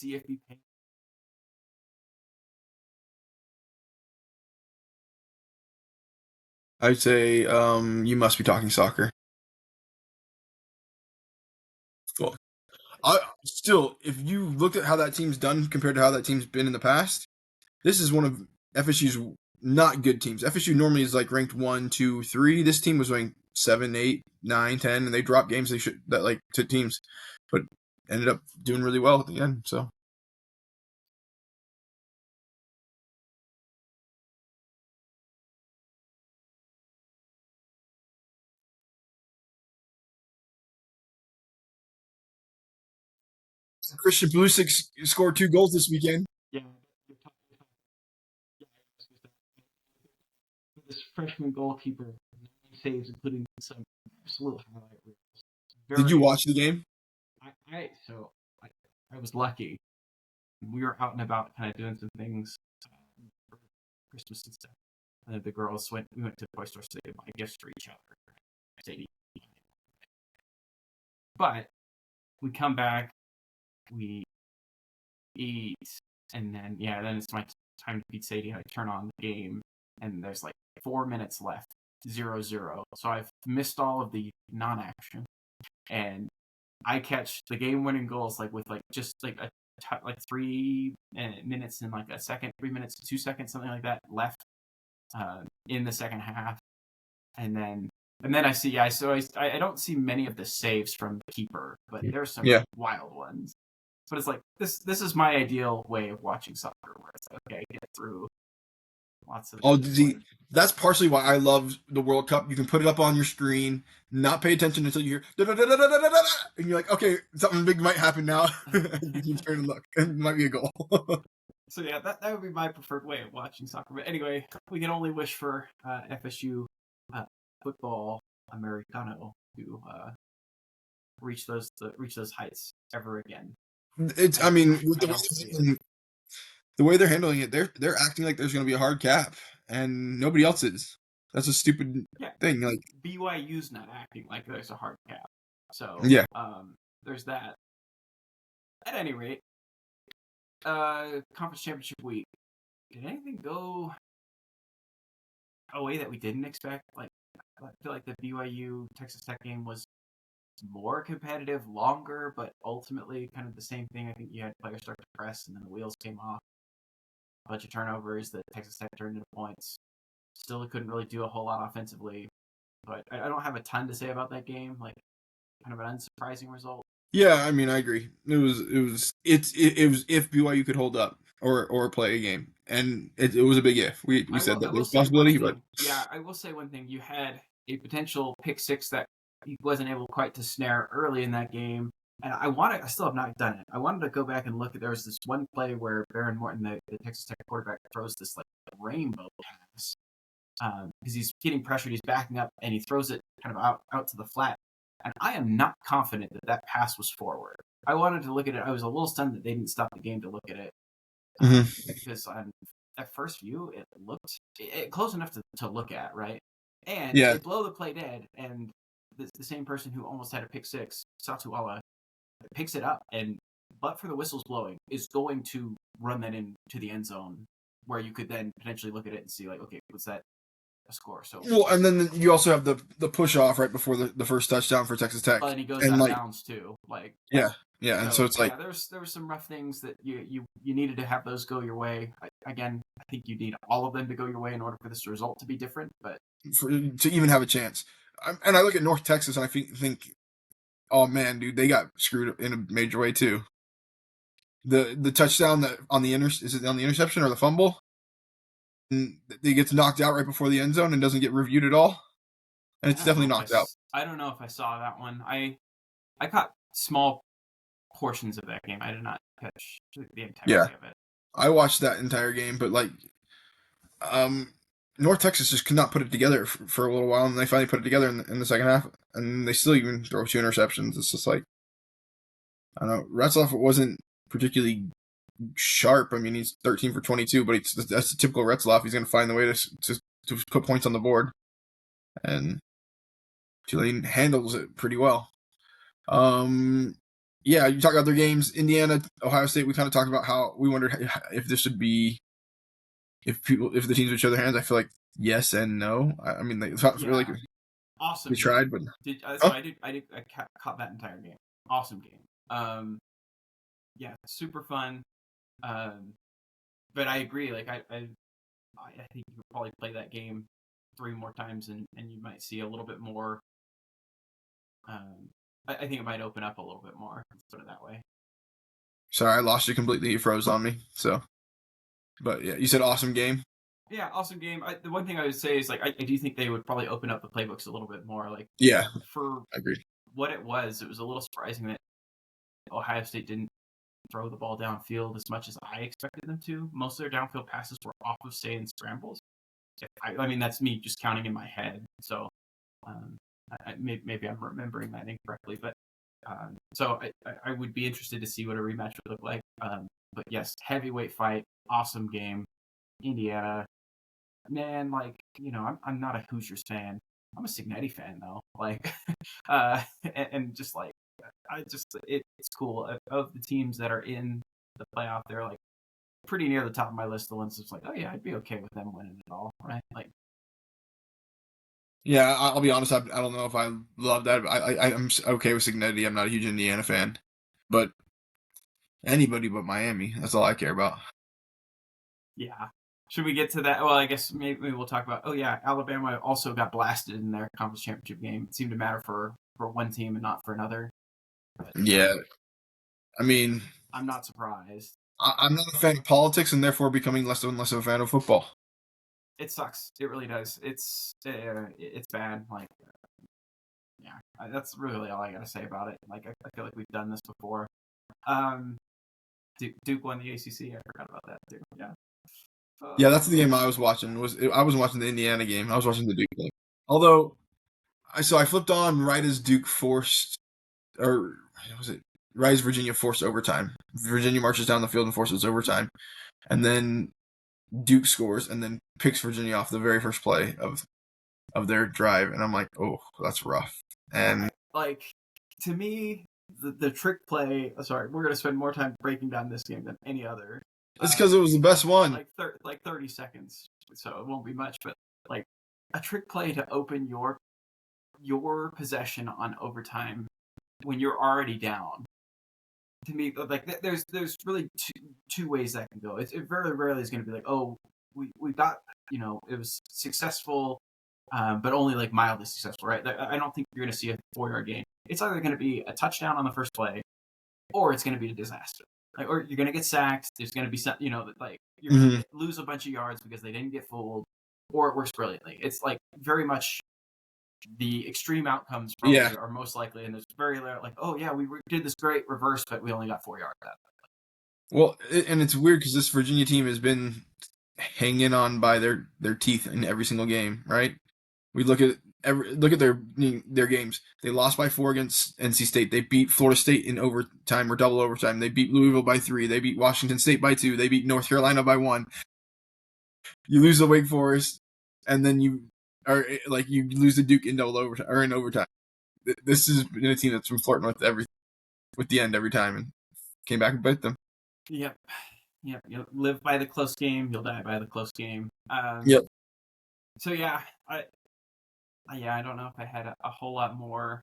CFB pay. I'd say you must be talking soccer. Cool. Still, if you looked at how that team's done compared to how that team's been in the past, this is one of FSU's not good teams. FSU normally is like ranked 1, 2, 3. This team was ranked 7, 8, 9, 10, and they dropped games they should that like to teams, but ended up doing really well at the end. So Christian Pulisic scored 2 goals this weekend. Yeah, yeah, this freshman goalkeeper, 9 saves, including some absolute highlight reels. Did you Very, watch the game? so I was lucky. We were out and about, kind of doing some things for Christmas and stuff. The girls we went to the toy store to buy gifts for each other. Sadie. But we come back, we eat, and then it's my time to beat Sadie. I turn on the game, and there's like 4 minutes left, 0-0. So I've missed all of the non-action, and I catch the game-winning goals like with like just like like 3 minutes and like a second, 3 minutes, 2 seconds, something like that left in the second half, and then I see, so I don't see many of the saves from the keeper, but there's some wild ones. But it's like this is my ideal way of watching soccer, where it's like, okay, get through lots of. That's partially why I love the World Cup. You can put it up on your screen, not pay attention until you hear and you're like, okay, something big might happen now. You can turn and look. It might be a goal. So yeah, that would be my preferred way of watching soccer. But anyway, we can only wish for FSU football Americano to reach those heights ever again. I mean, the way they're handling it, they're acting like there's going to be a hard cap, and nobody else is. That's a stupid thing. Like BYU's not acting like there's a hard cap, so there's that. At any rate, conference championship week. Did anything go a way that we didn't expect? Like, I feel like the BYU Texas Tech game was more competitive, longer, but ultimately kind of the same thing. I think you had players start to press, and then the wheels came off. A bunch of turnovers that Texas Tech turned into points. Still couldn't really do a whole lot offensively, but I don't have a ton to say about that game. Like, kind of an unsurprising result. Yeah, I mean, I agree. It was if BYU could hold up or play a game, and it was a big if. We said that there's a possibility, but yeah, I will say one thing. You had a potential pick six that he wasn't able quite to snare early in that game. And I still have not done it. I wanted to go back and look at, there was this one play where Baron Morton, the Texas Tech quarterback, throws this like rainbow pass because he's getting pressured, he's backing up, and he throws it kind of out to the flat. And I am not confident that pass was forward. I wanted to look at it. I was a little stunned that they didn't stop the game to look at it because at first view it looked close enough to look at, right? And they blow the play dead, and the same person who almost had a pick six, Satuala, picks it up, and but for the whistles blowing, is going to run that into the end zone, where you could then potentially look at it and see, like, okay, was that a score? So and then you also have the push off right before the first touchdown for Texas Tech, and he goes out of bounds too. Like and so it's like there were some rough things that you needed to have those go your way. I think you need all of them to go your way in order for this result to be different, but to even have a chance. And I look at North Texas and I think, oh man, dude, they got screwed in a major way too. The touchdown that on the is it on the interception or the fumble? And he gets knocked out right before the end zone and doesn't get reviewed at all. And it's definitely knocked out. I don't know if I saw that one. I caught small portions of that game. I did not catch the entirety of it. I watched that entire game, but like North Texas just could not put it together for a little while, and they finally put it together in the second half, and they still even throw 2 interceptions. It's just like, I don't know. Retzloff wasn't particularly sharp. I mean, he's 13 for 22, but that's a typical Retzloff. He's going to find the way to put points on the board, and Tulane handles it pretty well. yeah, you talk about their games. Indiana, Ohio State. We kind of talked about how we wondered if this would be if the teams would show their hands. I feel like yes and no. I mean, it's not really Yeah, they awesome game. tried, but So huh? I caught that entire game. Awesome game. Yeah, super fun. Um, but I agree. Like I think you could probably play that game 3 more times, and you might see a little bit more. Um, I think it might open up a little bit more. Let's put it that way. Sorry, I lost you completely. You froze on me. So, but yeah, you said awesome game. Yeah, awesome game. The one thing I would say is like I do think they would probably open up the playbooks a little bit more. Like Yeah, for I agree. what it was a little surprising that Ohio State didn't throw the ball downfield as much as I expected them to. Most of their downfield passes were off of stay and scrambles. I mean, that's me just counting in my head. So um, maybe I'm remembering that incorrectly, but so I would be interested to see what a rematch would look like. But yes, heavyweight fight, awesome game. Indiana, man, like I'm not a Hoosiers fan. I'm a Signetti fan though. Like, and just like it's cool. Of the teams that are in the playoff, they're like pretty near the top of my list. The ones that's like, oh yeah, I'd be okay with them winning it all, right? Like, Yeah, I'll be honest. I don't know if I love that. I'm okay with Signetti. I'm not a huge Indiana fan, but anybody but Miami. That's all I care about. yeah. Should we get to that? Well, I guess maybe we'll talk about. Oh yeah, Alabama also got blasted in their conference championship game. It seemed to matter for one team and not for another. But Yeah, I mean, I'm not surprised. I'm not a fan of politics, and therefore becoming less and less of a fan of football. It sucks. It really does. It's bad. Like, yeah, that's really all I gotta say about it. Like, I feel like we've done this before. Um, Duke won the ACC. I forgot about that too. Yeah. Yeah, that's the game I was watching. I wasn't watching the Indiana game. I was watching the Duke game. Although, I flipped on right as Duke forced, or was it right as Virginia forced overtime? Virginia marches down the field and forces overtime, and then Duke scores and then picks Virginia off the very first play of their drive, and I'm like, oh, that's rough. Yeah, And like to me, the trick play. Sorry, we're gonna spend more time breaking down this game than any other. it's because it was the best one. Like 30 seconds, so it won't be much. But like a trick play to open your possession on overtime when you're already down. To me, like there's really two ways that can go. It very rarely is going to be like, oh, we got it was successful, but only like mildly successful, right? I don't think you're going to see a 4 yard gain. It's either going to be a touchdown on the first play, or it's going to be a disaster. Like, or you're going to get sacked. There's going to be some, like you're going Mm-hmm. to lose a bunch of yards because they didn't get fooled, or it works brilliantly. It's like very much the extreme outcomes Yeah. probably are most likely, and there's very little like, oh yeah, we did this great reverse, but we only got 4 yards out of Well, and it's weird because this Virginia team has been hanging on by their teeth in every single game, right? We look at their games. They lost by 4 against NC State. They beat Florida State in overtime or double overtime. They beat Louisville by 3. They beat Washington State by 2. They beat North Carolina by 1. You lose to Wake Forest, and then you lose to Duke in double overtime or in overtime. This has been a team that's been flirting with the end every time and came back and bit them. it. Yep. Yep. You'll live by the close game. You'll die by the close game. Yep. So yeah, I don't know if I had a whole lot more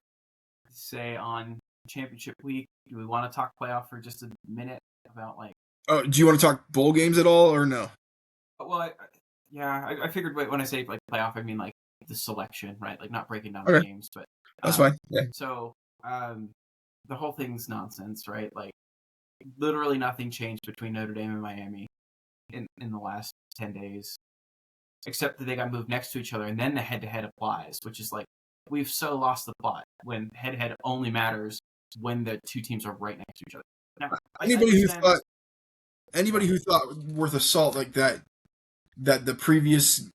to say on championship week. Do we want to talk playoff for just a minute about like? Oh, do you want to talk bowl games at all or no? Well, I figured when I say like playoff, I mean like the selection, right? Like not breaking down the Okay, games, but that's fine. Yeah. so the whole thing's nonsense, right? Like literally nothing changed between Notre Dame and Miami in the last 10 days, except that they got moved next to each other, and then the head-to-head applies, which is like we've so lost the plot when head-to-head only matters when the two teams are right next to each other. Now, I Anybody who understand. thought anybody who thought worth a salt like that the previous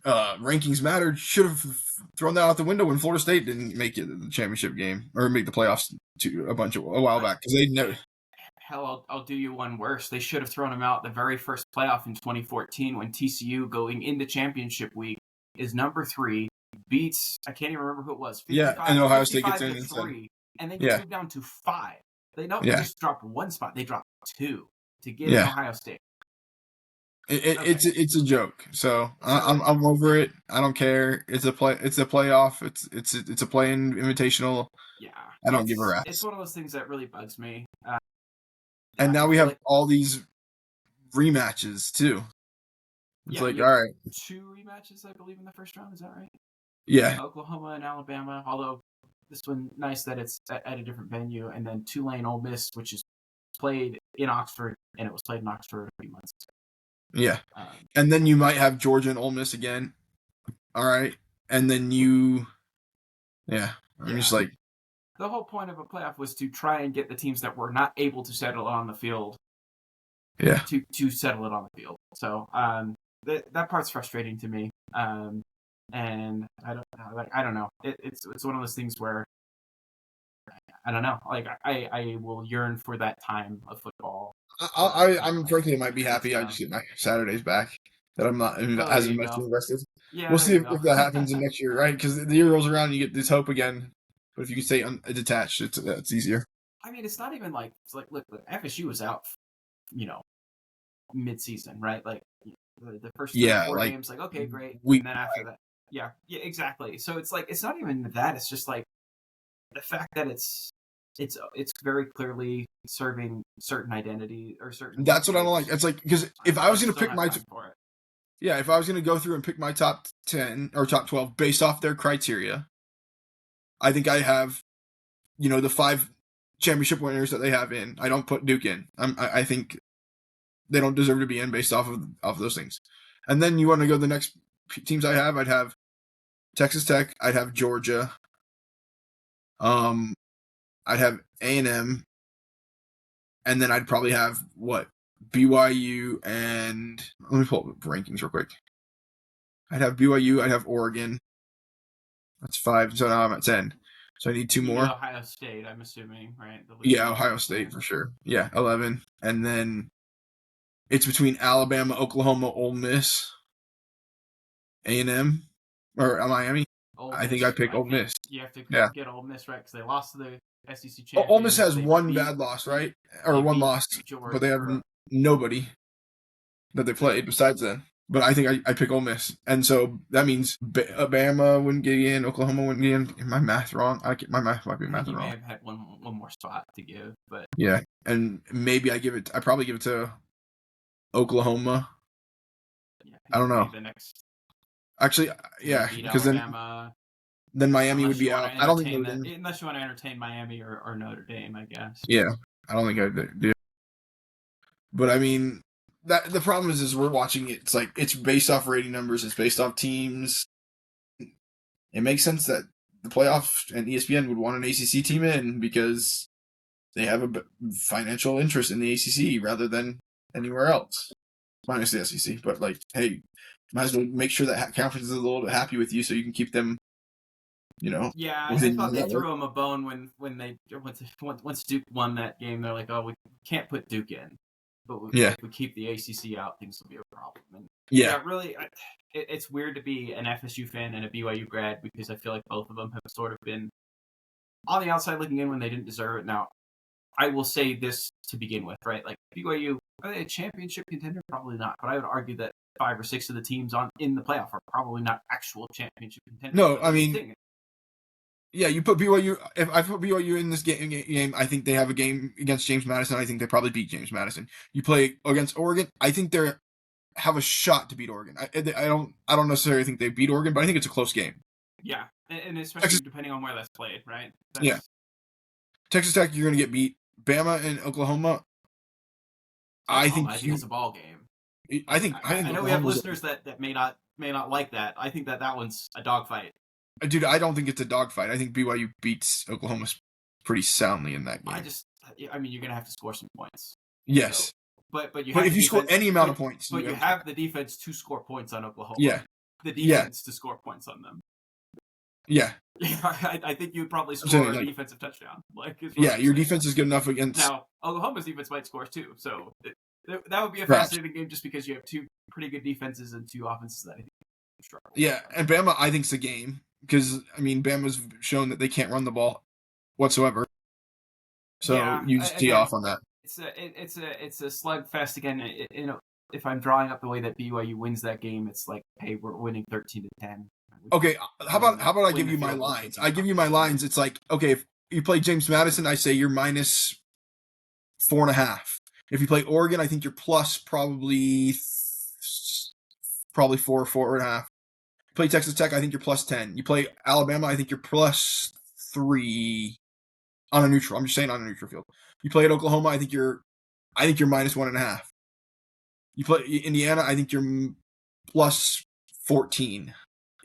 rankings mattered should have thrown that out the window when Florida State didn't make it the championship game or make the playoffs a while back because they never. Hell, I'll do you one worse. They should have thrown him out the very first playoff in 2014 when TCU going into championship week is number 3, beats I can't even remember who it was, Yeah, and Ohio State gets 55 in to and said, 3, and then gets yeah, moved down to 5. They don't Yeah. just drop one spot; they drop two to get in Yeah. Ohio State. Okay, It's a joke. So so I'm over it. I don't care. It's a playoff. It's a play-in invitational. yeah, I don't give a it's rat's. one of those things that really bugs me. And I now we feel have like all these rematches too. It's yeah, like, you all have right, two rematches, I believe, in the first round. Is that right? yeah, Oklahoma and Alabama. Although this one nice that it's at a different venue, and then Tulane Ole Miss, which is played in Oxford, and it was played in Oxford a few months yeah. ago. And then you might have Georgia and Ole Miss again. All right, and then yeah. I'm just Yeah, like, the whole point of a playoff was to try and get the teams that were not able to settle it on the field yeah. to settle it on the field. So that part's frustrating to me. And I don't know. It's one of those things where I don't know. Like I will yearn for that time of football for I'm frankly I might be happy. I just get my Saturdays back. That I'm not Oh, there as you much go. invested. Yeah, We'll there see you if go. that happens in next year, right? Because the year rolls around, and you get this hope again. But if you can stay detached, it's easier. I mean, it's not even like it's like look, FSU was out, you know, mid-season, right? Like the first three or Yeah, four like games, like okay, great, week. and then after that, yeah, exactly. So it's like it's not even that. It's just like the fact that it's very clearly serving certain identity or certain That's what I don't like. groups. It's like because if I I was gonna just don't pick have my time for it. yeah, if I was gonna go through and pick my top 10 or top 12 based off their criteria, I think I have the five championship winners that they have in. I don't put Duke in. I think they don't deserve to be in based off of those things. And then you want to go the next teams I have. I'd have Texas Tech. I'd have Georgia. Um, I'd have A&M, and then I'd probably have what BYU and let me pull up the rankings real quick. I'd have BYU. I'd have Oregon. That's five. So now I'm at 10. So I need two You need more. Ohio State, I'm assuming, right? The Yeah, losing Ohio team State there. for sure. Yeah, 11, and then it's between Alabama, Oklahoma, Ole Miss, A&M, or Miami. Ole I think I Miss, pick I Ole think Miss. you have to Yeah. get Ole Miss right because they lost to the SEC Ole Miss champions. has They one beat bad loss, right? Or they one beat loss, but Georgia they have or nobody that they they, played besides them. But I think I pick Ole Miss, and so that means Bama wouldn't get in, Oklahoma wouldn't get in. Am my math wrong? My math might be I think math you may wrong. have had one more spot to give, but Yeah, and maybe I probably give it to Oklahoma. yeah, I I think don't it'd be know. the next Actually, because they yeah, beat because then Alabama. then Miami would Unless you be want to out. I don't think entertain Notre that, Dame. unless you want to entertain Miami or Notre Dame, I guess. Yeah, I don't think I'd do. But I mean, that the problem is we're watching it. It's like it's based off rating numbers. It's based off teams. It makes sense that the playoff and ESPN would want an ACC team in because they have a financial interest in the ACC rather than anywhere else. Minus the SEC, but like, hey, might as well make sure that conference is a little bit happy with you so you can keep them, Yeah, I within your thought they network. threw him a bone when they once Duke won that game. They're like, oh, we can't put Duke in, but Yeah, if we keep the ACC out, things will be a problem. And yeah. yeah, really, it's weird to be an FSU fan and a BYU grad because I feel like both of them have sort of been on the outside looking in when they didn't deserve it. Now, I will say this to begin with, right? Like BYU, are they a championship contender? Probably not, but I would argue that 5 or 6 of the teams in the playoff are probably not actual championship contenders. No, But I that's the mean, thing. yeah, you put BYU. If I put BYU in this game, I think they have a game against James Madison. I think they probably beat James Madison. You play against Oregon. I think they have a shot to beat Oregon. I don't necessarily think they beat Oregon, but I think it's a close game. Yeah, and especially Texas, depending on where that's played, right? yeah, That's Texas Tech, you're going to get beat. Bama and Oklahoma. I Oklahoma. think I think you. it's a ball game. I think I know we have Oklahoma's. listeners that may not like that. I think that one's a dogfight. Dude, I don't think it's a dogfight. I think BYU beats Oklahoma pretty soundly in that I game. just, I mean, you're gonna have to score some points. So, Yes, but you but have if the you score defense. any amount of points, But you you have. have the defense to score points on Oklahoma. Yeah, The yeah, defense to score points on them. yeah. Yeah, I think you'd probably I'm saying score a like, defensive touchdown. Like is what yeah, I'm your saying. defense is good enough against. Now Oklahoma's defense might score too. So that would be a Perhaps. fascinating game just because you have two pretty good defenses and two offenses that I think struggle. Yeah, and Bama, I think's a game because I mean Bama's shown that they can't run the ball whatsoever. So you just tee again, off on that. it's a slugfest again. If I'm drawing up the way that BYU wins that game, it's like, hey, we're winning 13-10. Okay, how about I Win give the you my field goal lines? kicking I give you my competition. lines. It's like, okay, if you play James Madison, I say you're minus 4.5. If you play Oregon, I think you're plus probably 4.5. Play Texas Tech, I think you're plus 10. You play Alabama, I think you're plus 3 on a neutral. I'm just saying on a neutral field. You play at Oklahoma, I think you're minus 1.5. You play Indiana, I think you're plus 14,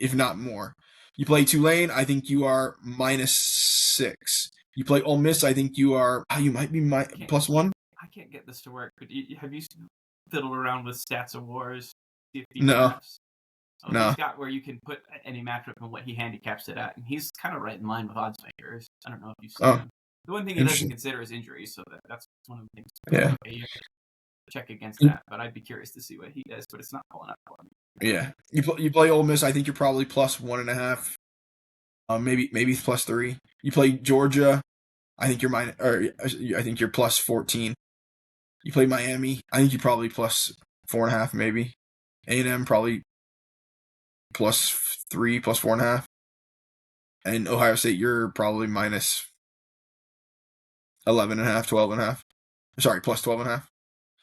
if not more. You play Tulane, I think you are minus 6. You play Ole Miss, I think you might be plus 1. I can't get this to work. But have you fiddled around with Stats of Wars, CFP No, drafts? Oh, he's no. got where you can put any matchup and what he handicaps it at, and he's kind of right in line with odds makers. I don't know if you've seen Oh, him. The one thing he doesn't interesting. consider is injuries, so that's one of the things. Yeah. Okay, you have to check against that, but I'd be curious to see what he does. But it's not pulling up for me. Yeah. You play Ole Miss, I think you're probably plus 1.5. Maybe plus 3. You play Georgia, I think I think you're plus 14. You play Miami, I think you're probably plus 4.5, maybe. A&M probably plus 3, plus 4.5. And Ohio State, you're probably minus 11.5, 12.5. Sorry, plus 12.5.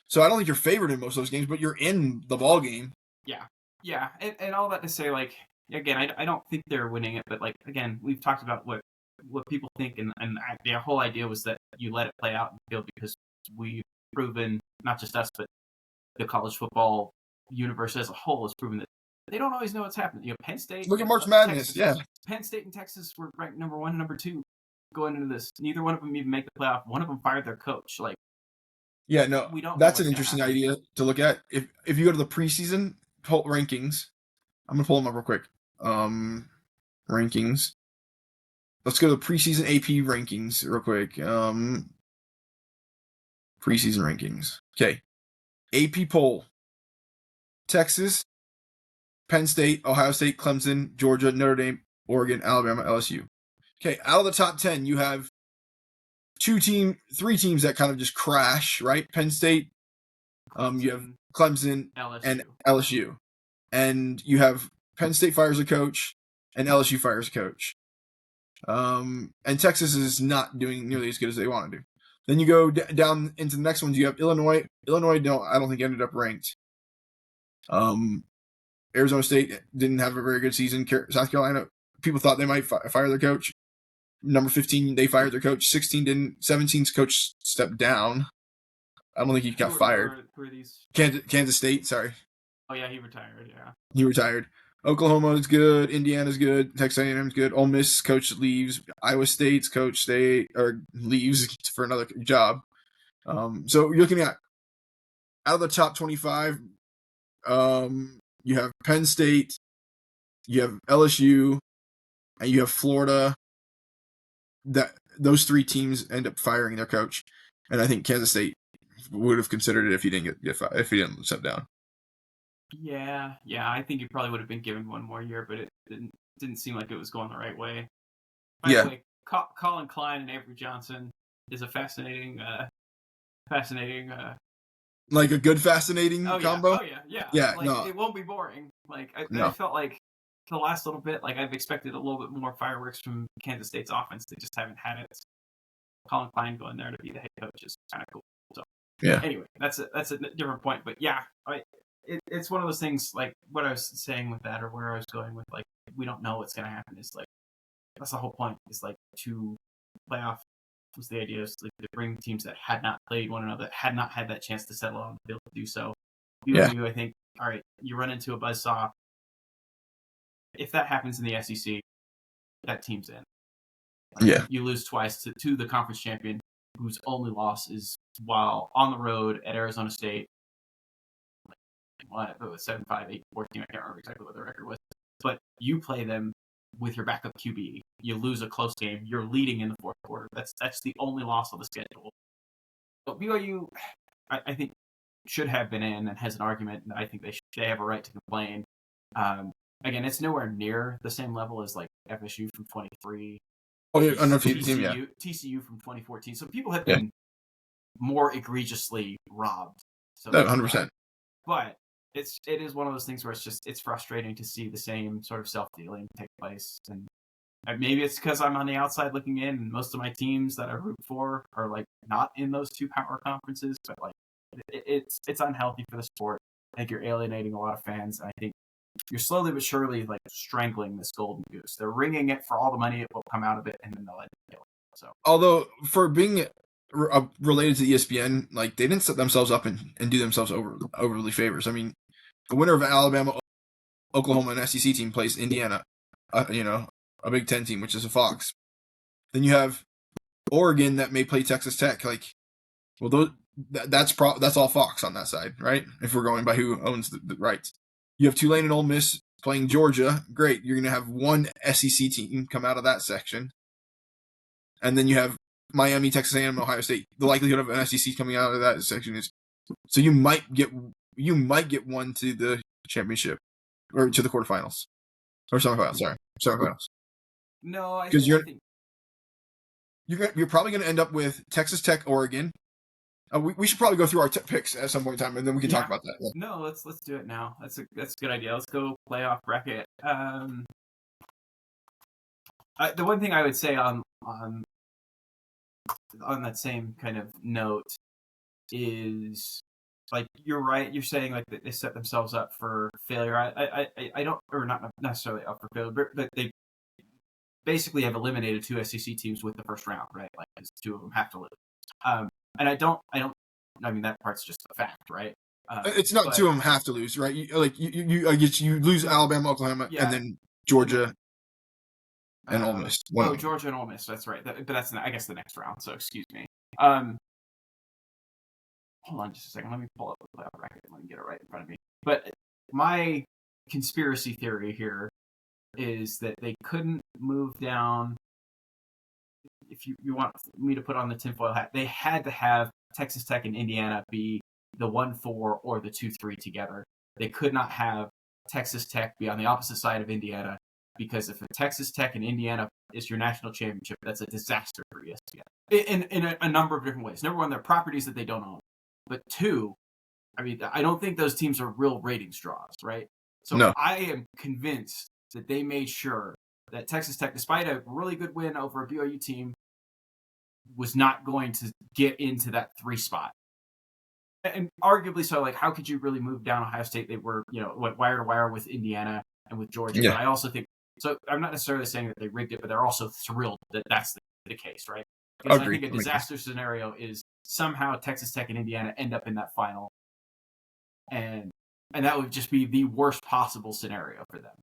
So I don't think you're favored in most of those games, but you're in the ball game. Yeah, and all that to say, like, again, I don't think they're winning it, but like, again, we've talked about what people think, and the whole idea was that you let it play out in the field because we've proven, not just us, but the college football universe as a whole has proven that they don't always know what's happening. Penn State Look at and March Madness, Texas. yeah. Penn State and Texas were ranked number 1 and number 2 going into this. Neither one of them even make the playoff. One of them fired their coach. Like, Yeah, no, we don't know that's an what's going to interesting happen. idea to look at. If you go to the preseason poll rankings, I'm gonna pull them up real quick. Rankings. Let's go to the preseason AP rankings real quick. Preseason rankings. Okay. AP poll. Texas, Penn State, Ohio State, Clemson, Georgia, Notre Dame, Oregon, Alabama, LSU. Okay, out of the top 10, you have 3 teams that kind of just crash, right? Penn State, you have Clemson and LSU. LSU. And you have Penn State fires a coach and LSU fires a coach. And Texas is not doing nearly as good as they want to do. Then you go down into the next ones. You have Illinois. I don't think ended up ranked. Arizona State didn't have a very good season. South Carolina, people thought they might fire their coach. Number 15, they fired their coach. 16 didn't. 17's coach stepped down. I don't think he got fired. Who are these? Kansas State, sorry. Oh yeah, he retired. Yeah. He retired. Oklahoma is good. Indiana's good. Texas A&M's good. Ole Miss coach leaves. Iowa State's coach leaves for another job. So you're looking at out of the top 25, you have Penn State, you have LSU, and you have Florida. That those 3 teams end up firing their coach, and I think Kansas State would have considered it if he didn't get fired, if he didn't step down. Yeah. I think he probably would have been given one more year, but it didn't seem like it was going the right way. By the way, Colin Klein and Avery Johnson is a fascinating. Like a good fascinating combo. Yeah, Like, no, it won't be boring. Like, I no, felt like the last little bit, like, I've expected a little bit more fireworks from Kansas State's offense. They just haven't had it. Colin Klein going there to be the head coach is kind of cool. So yeah, anyway, that's a different point. But yeah, it's one of those things, like what I was saying with that, or where I was going with, like, we don't know what's going to happen. Is like, that's the whole point. Is like, to playoff was the idea, is like to bring teams that had not played one another, that had not had that chance to settle on the field to do so. yeah, BYU, I think, all right, you run into a buzzsaw. If that happens in the SEC, that team's in. Like, yeah. you lose twice to the conference champion, whose only loss is while on the road at Arizona State. Like, what, 7-5, 8-14, I can't remember exactly what the record was. But you play them with your backup QB. You lose a close game. You're leading in the fourth quarter. That's the only loss on the schedule. But BYU, I think, should have been in and has an argument. And I think they have a right to complain. Again, it's nowhere near the same level as like FSU from 23. Oh, yeah, undefeated team, yeah. TCU from 2014. So people have Yeah, been more egregiously robbed, so no, there's 100%. that. But it is one of those things where it's frustrating to see the same sort of self-dealing take place. And maybe it's because I'm on the outside looking in, and most of my teams that I root for are like not in those two power conferences. But like, it's unhealthy for the sport. I think you're alienating a lot of fans. And I think you're slowly but surely like strangling this golden goose. They're ringing it for all the money that will come out of it, and then they'll let it kill it. So Although, for being related to ESPN, like, they didn't set themselves up and do themselves overly favors. I mean, the winner of Alabama, Oklahoma, and SEC team plays Indiana, a Big Ten team, which is a Fox. Then you have Oregon that may play Texas Tech. Like, well, that's all Fox on that side, right? If we're going by who owns the rights, you have Tulane and Ole Miss playing Georgia. Great, you're gonna have one SEC team come out of that section, and then you have Miami, Texas A&M, Ohio State. The likelihood of an SEC coming out of that section is so you might get one to the championship or to the quarterfinals or semifinals. Sorry, semifinals. no, Because I think you're probably going to end up with Texas Tech, Oregon. We should probably go through our picks at some point in time, and then we can talk about that. Yeah. No, let's do it now. That's a good idea. Let's go playoff bracket. The one thing I would say on that same kind of note is, like, you're right. You're saying like they set themselves up for failure. I don't, or not necessarily up for failure, but they basically have eliminated two SEC teams with the first round, right? Like, because two of them have to lose. And I don't. I mean, that part's just a fact, right? It's not two of them have to lose, right? You lose Alabama, Oklahoma, and then Georgia and Ole Miss. Georgia and Ole Miss. That's right. But that's, I guess, the next round. So excuse me. Hold on just a second. Let me pull up the playoff bracket. Let me get it right in front of me. But my conspiracy theory here is that they couldn't move down. If you want me to put on the tinfoil hat, they had to have Texas Tech and Indiana be the 1-4 or the 2-3 together. They could not have Texas Tech be on the opposite side of Indiana, because if a Texas Tech and Indiana is your national championship, that's a disaster for ESPN in a number of different ways. Number one, they're properties that they don't own. But two, I mean, I don't think those teams are real ratings draws, right? So no. I am convinced that they made sure that Texas Tech, despite a really good win over a BYU team, was not going to get into that 3 spot. And arguably so, like, how could you really move down Ohio State? They were, wire to wire with Indiana and with Georgia. Yeah. But I also think, so I'm not necessarily saying that they rigged it, but they're also thrilled that that's the case, right? Because I think a disaster scenario is somehow Texas Tech and Indiana end up in that final. And that would just be the worst possible scenario for them.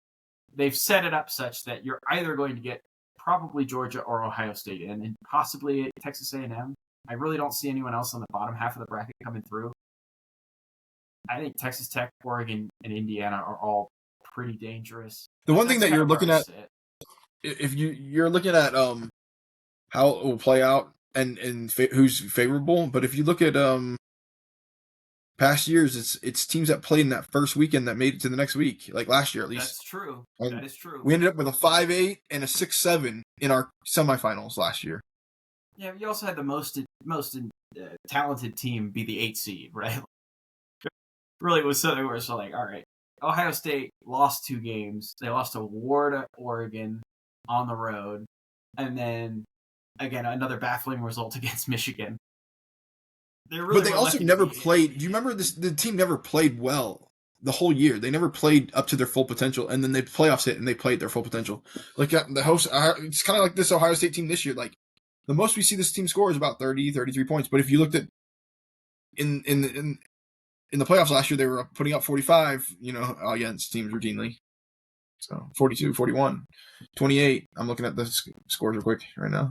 They've set it up such that you're either going to get probably Georgia or Ohio State in, and possibly Texas A&M. I really don't see anyone else on the bottom half of the bracket coming through. I think Texas Tech, Oregon, and Indiana are all pretty dangerous. The one thing that you're looking at, if you're looking at how it will play out and who's favorable, but if you look at past years, it's teams that played in that first weekend that made it to the next week, like last year at least. That's true. And that is true. We ended up with a 5-8 and a 6-7 in our semifinals last year. Yeah, you also had the most talented team be the 8 seed, right? Really, it was something where it's like, all right, Ohio State lost 2 games. They lost to Ward, Oregon on the road, and then again another baffling result against Michigan. But they also never played. Do you remember this? The team never played well the whole year. They never played up to their full potential, and then the playoffs hit and they played their full potential. Like the host, it's kind of like this Ohio State team this year. Like the most we see this team score is about 30, 33 points. But if you looked at in the playoffs last year, they were putting up 45. Against teams routinely. So 42, 41, 28. I'm looking at the scores real quick right now.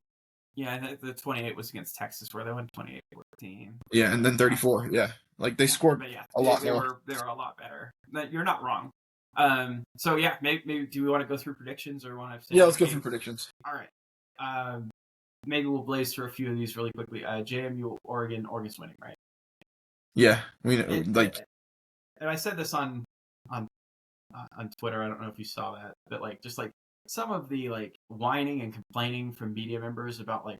Yeah, the 28 was against Texas, where they went 28-14. Yeah, and then 34. Yeah, like they scored a lot more. They were a lot better. You're not wrong. So yeah, maybe do we want to go through predictions or want to? Yeah, let's go through predictions. All right. Maybe we'll blaze through a few of these really quickly. JMU, Oregon's winning, right? Yeah, and I said this on Twitter. I don't know if you saw that, but some of the like whining and complaining from media members about like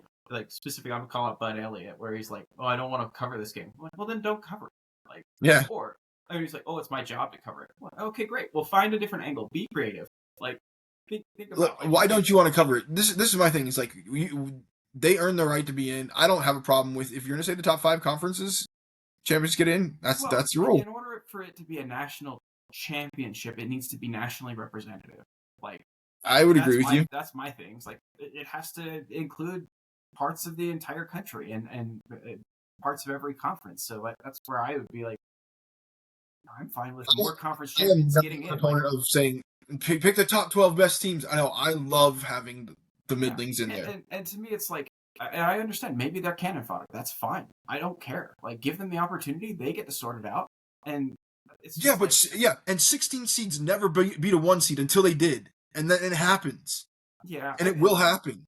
specific, I'm gonna call it Bud Elliott, where he's like, oh, I don't want to cover this game. I'm like, well, then don't cover it. Like, Yeah. or I mean, he's like, oh, it's my job to cover it. I'm like, okay, great. Well, find a different angle. Be creative. Like, think about Look, like why don't you want to cover it? This is my thing. It's like they earn the right to be in. I don't have a problem with if you're going to say the top 5 conferences champions get in. That's well, the rule. in order for it to be a national championship, it needs to be nationally representative. Like, I would agree with you. that's my thing. It's like it has to include parts of the entire country and parts of every conference. So that's where I would be like, I'm fine with more conference I am champions not getting a in. Like, proponent of saying pick the top 12 best teams. I know I love having the yeah, middlings in there. and to me, it's like I understand maybe they're cannon fodder. That's fine. I don't care. Like, give them the opportunity. They get to sort it out, and it's just and 16 seeds never beat a 1 seed until they did, and then it happens. Yeah, and it will happen.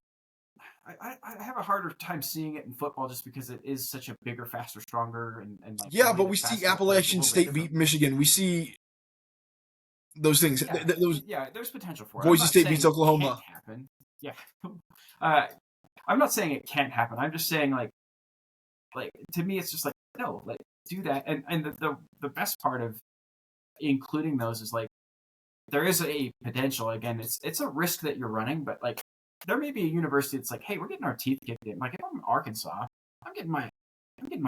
I have a harder time seeing it in football just because it is such a bigger, faster, stronger, and like yeah. But we see Appalachian State beat Michigan. We see those things. Yeah, those there's potential for it. Boise State beats Oklahoma. It can't happen. Yeah, I'm not saying it can't happen. I'm just saying like to me, it's just like no, like do that. And the best part of including those is like there is a potential. Again, it's a risk that you're running, but like there may be a university that's like, hey, we're getting our teeth kicked in. Like if I'm in Arkansas, I'm getting my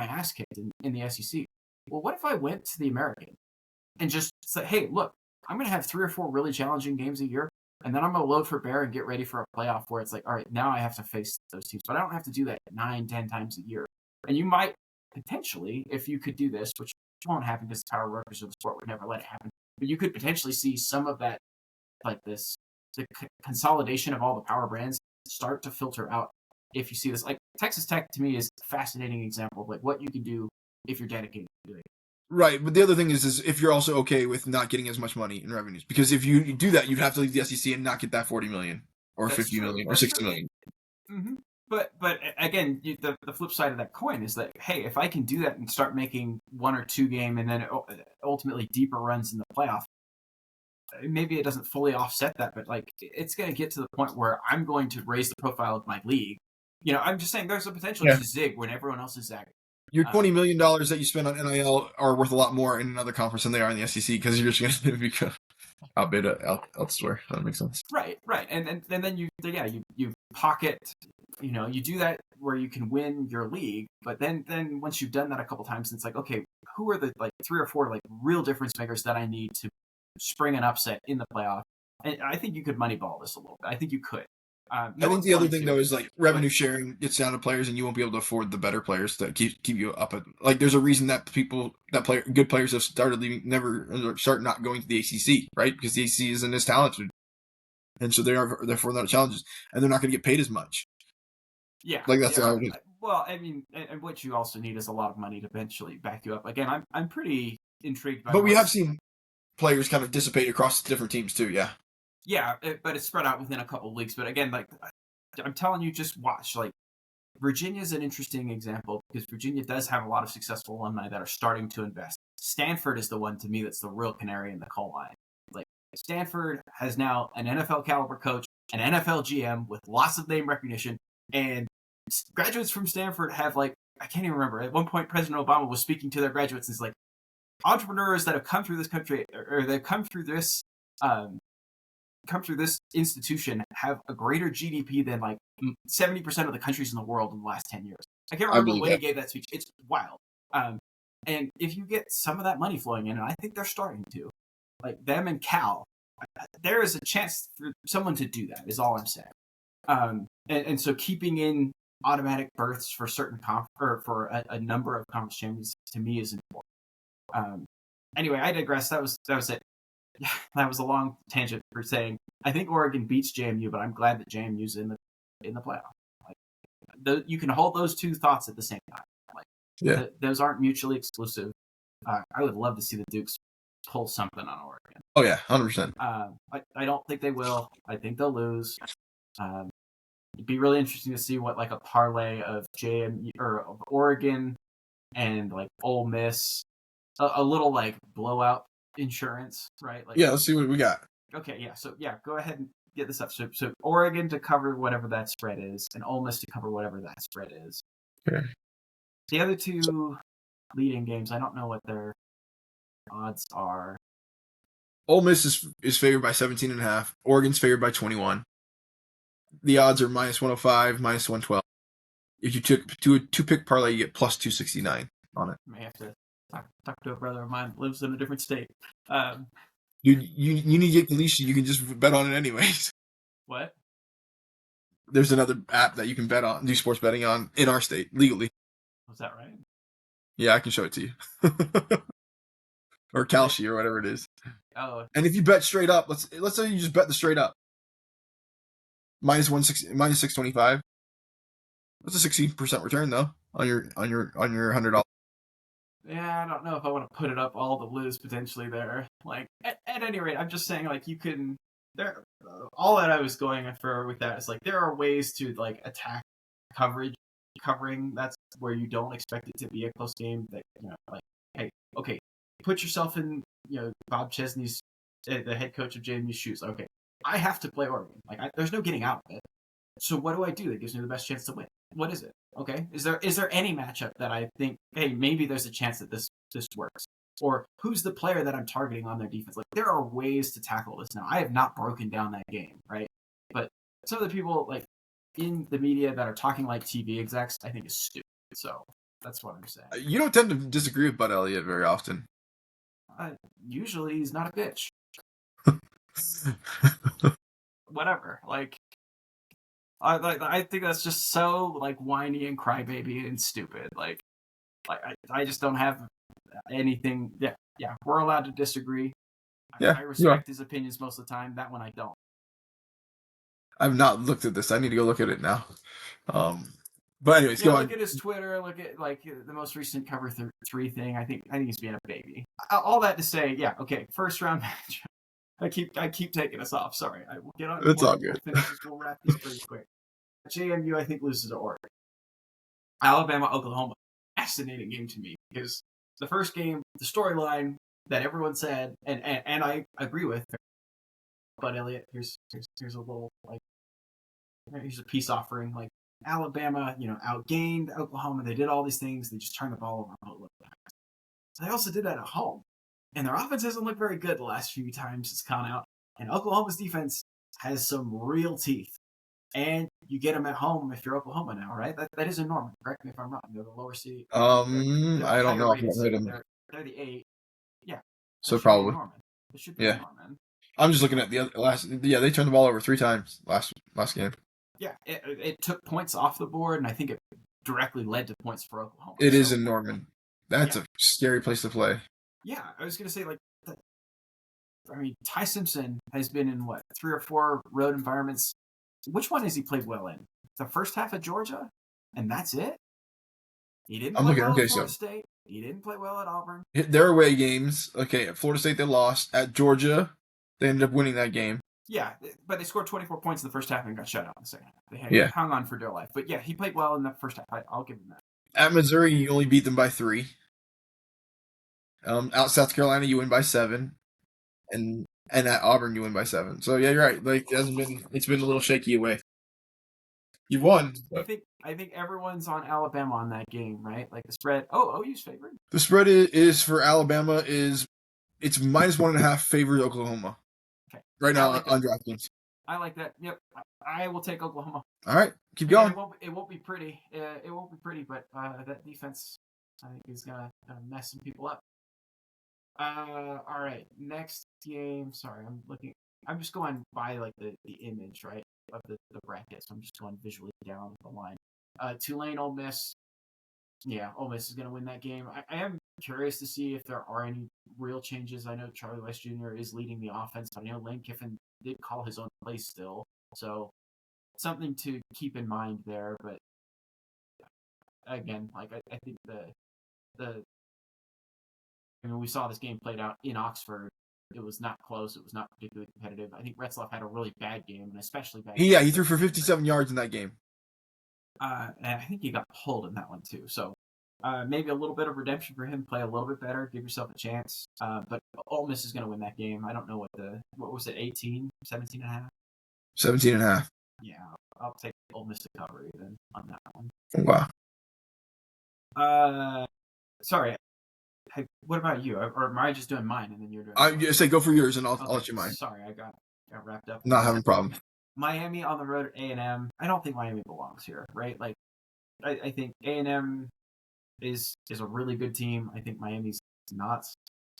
ass kicked in the SEC. Well, what if I went to the American and just said, hey, look, I'm going to have 3 or 4 really challenging games a year, and then I'm going to load for bear and get ready for a playoff where it's like, all right, now I have to face those teams, but I don't have to do that 9, 10 times a year. And you might potentially, if you could do this, which won't happen because the power workers of the sport would never let it happen, but you could potentially see some of that, like the consolidation of all the power brands start to filter out. If you see this, like Texas Tech to me is a fascinating example of like what you can do if you're dedicated to it. Right, but the other thing is if you're also okay with not getting as much money in revenues, because if you do that, you'd have to leave the SEC and not get that 40 million or That's 50 true. million or That's 60 true. million. Mm-hmm. But again, the flip side of that coin is that hey, if I can do that and start making 1 or 2 game and then ultimately deeper runs in the playoff, maybe it doesn't fully offset that, but like it's going to get to the point where I'm going to raise the profile of my league. You know, I'm just saying there's a potential to zig when everyone else is zagging. Your $20 million that you spend on NIL are worth a lot more in another conference than they are in the SEC because you're just going to be outbid elsewhere. That makes sense. Right, and then you pocket. You know, you do that where you can win your league, but then once you've done that a couple times, it's like, okay, who are the like 3 or 4 like real difference makers that I need to spring an upset in the playoff? And I think you could moneyball this a little bit. I think you could. I think the other thing though is like revenue sharing gets down to players, and you won't be able to afford the better players to keep you up at. Like, there's a reason that good players have started leaving, start not going to the ACC, right? Because the ACC isn't as talented, and so therefore not challenges, and they're not going to get paid as much. Yeah, like that's how it is. Well, I mean, and what you also need is a lot of money to eventually back you up. Again, I'm pretty intrigued by. But we have seen players kind of dissipate across different teams too. Yeah. Yeah, but it's spread out within a couple of leagues. But again, like I'm telling you, just watch. Like Virginia's an interesting example because Virginia does have a lot of successful alumni that are starting to invest. Stanford is the one to me that's the real canary in the coal mine. Like Stanford has now an NFL caliber coach, an NFL GM with lots of name recognition, and graduates from Stanford have like I can't even remember. At one point, President Obama was speaking to their graduates and it's like entrepreneurs that have come through this country or they've come through this institution have a greater GDP than like 70% of the countries in the world in the last 10 years. I can't remember when he gave that speech. It's wild. And if you get some of that money flowing in, and I think they're starting to, like them and Cal, there is a chance for someone to do that, is all I'm saying. And so keeping in automatic berths for certain or for a number of conference champions to me is important. Anyway, I digress. That was it. Yeah, that was a long tangent for saying I think Oregon beats JMU, but I'm glad that JMU's in the playoff. Like, you can hold those two thoughts at the same time. Like, those aren't mutually exclusive. I would love to see the Dukes pull something on Oregon. Oh yeah, 100%. I don't think they will. I think they'll lose. It'd be really interesting to see what like a parlay of JMU or of Oregon and like Ole Miss, a little like blowout insurance, right? Like, yeah, let's see what we got. Okay, yeah. So yeah, go ahead and get this up. So Oregon to cover whatever that spread is, and Ole Miss to cover whatever that spread is. Okay. The other two leading games, I don't know what their odds are. Ole Miss is favored by 17.5. Oregon's favored by 21. The odds are minus 105, minus 112. If you took two pick parlay, you get plus 269 on it. I may have to talk to a brother of mine that lives in a different state. You need to get Kalishi. You can just bet on it anyways. What? There's another app that you can bet on, do sports betting on in our state legally. Was that right? Yeah, I can show it to you. Or Kalshi or whatever it is. Oh. And if you bet straight up, let's say you just bet the straight up. Minus 625. That's a 16% return though on your $100. Yeah, I don't know if I want to put it up all to lose potentially there. Like at any rate, I'm just saying like you can there. All that I was going for with that is like there are ways to like attack covering. That's where you don't expect it to be a close game. That like hey, okay, put yourself in Bob Chesney's the head coach of JMU's shoes. Okay, I have to play Oregon. Like there's no getting out of it. So what do I do that gives me the best chance to win? What is it? Okay, is there any matchup that I think, hey, maybe there's a chance that this works? Or who's the player that I'm targeting on their defense? Like there are ways to tackle this now. I have not broken down that game, right? But some of the people like in the media that are talking like TV execs, I think is stupid. So that's what I'm saying. You don't tend to disagree with Bud Elliott very often. Usually he's not a bitch. Whatever. Like I think that's just so like whiny and crybaby and stupid. Like I just don't have anything. Yeah, we're allowed to disagree. Yeah, I respect his opinions most of the time. That one I don't. I've not looked at this. I need to go look at it now. But anyways, go on. Look at his Twitter. Look at like the most recent Cover 3 thing. I think he's being a baby. All that to say, yeah, okay, first round match. I keep taking us off. Sorry, I will get on. It's all good. We'll wrap these pretty quick. JMU, I think, loses to Oregon. Alabama, Oklahoma. Fascinating game to me because the first game, the storyline that everyone said, and I agree with. Bud Elliott, here's a little like here's a peace offering. Like Alabama, outgained Oklahoma. They did all these things. They just turned the ball over. So they also did that at home, and their offense hasn't looked very good the last few times it's gone out. And Oklahoma's defense has some real teeth. And you get them at home if you're Oklahoma now, right? That is a Norman. Correct me if I'm wrong. They're the lower seed. I don't know. They're the 8. Yeah. So probably. It should be Norman. I'm just looking at the last. Yeah, they turned the ball over 3 times last game. Yeah, it took points off the board, and I think it directly led to points for Oklahoma. It is in Norman. That's a scary place to play. Yeah, I was gonna say Ty Simpson has been in 3 or 4 road environments. Which one has he played well in? The first half of Georgia, and that's it. He didn't play well at Florida State. He didn't play well at Auburn. Their away games. Okay, at Florida State they lost. At Georgia, they ended up winning that game. Yeah, but they scored 24 points in the first half and got shut out in the second half. They hung on for dear life. But yeah, he played well in the first half. I'll give him that. At Missouri, you only beat them by 3. Out South Carolina, you win by 7, and at Auburn, you win by 7. So yeah, you're right. Like it's been a little shaky away. You won. I think everyone's on Alabama on that game, right? Like the spread. Oh, OU's favorite. The spread is for Alabama it's minus 1.5 favors Oklahoma. Okay. Right now on DraftKings. I like that. Yep, I will take Oklahoma. All right, keep going. It won't be pretty. It won't be pretty, but that defense, I think, is gonna mess some people up. All right, next game. Sorry, I'm just going by like the image, right, of the bracket. So I'm just going visually down the line. Tulane, Ole Miss. Yeah, Ole Miss is going to win that game. I am curious to see if there are any real changes. I know Charlie West Jr. is leading the offense, but I know Lane Kiffin did call his own plays still. So something to keep in mind there. But again, like I think we saw this game played out in Oxford. It was not close. It was not particularly competitive. I think Retzlaff had a really bad game, and especially bad. Yeah, he threw for 57 yards in that game. And I think he got pulled in that one too. So maybe a little bit of redemption for him. Play a little bit better. Give yourself a chance. But Ole Miss is going to win that game. I don't know what was it, 18, 17 and a half? 17.5. Yeah, I'll take Ole Miss to cover even on that one. Wow. Sorry. Hey, what about you? Or am I just doing mine and then you're doing I say go for yours, and I'll Okay, let you mine. sorry, I got wrapped up in Not this. having a problem. Miami on the road at A&M. I don't think Miami belongs here, right? Like, I think A&M is a really good team. I think Miami's not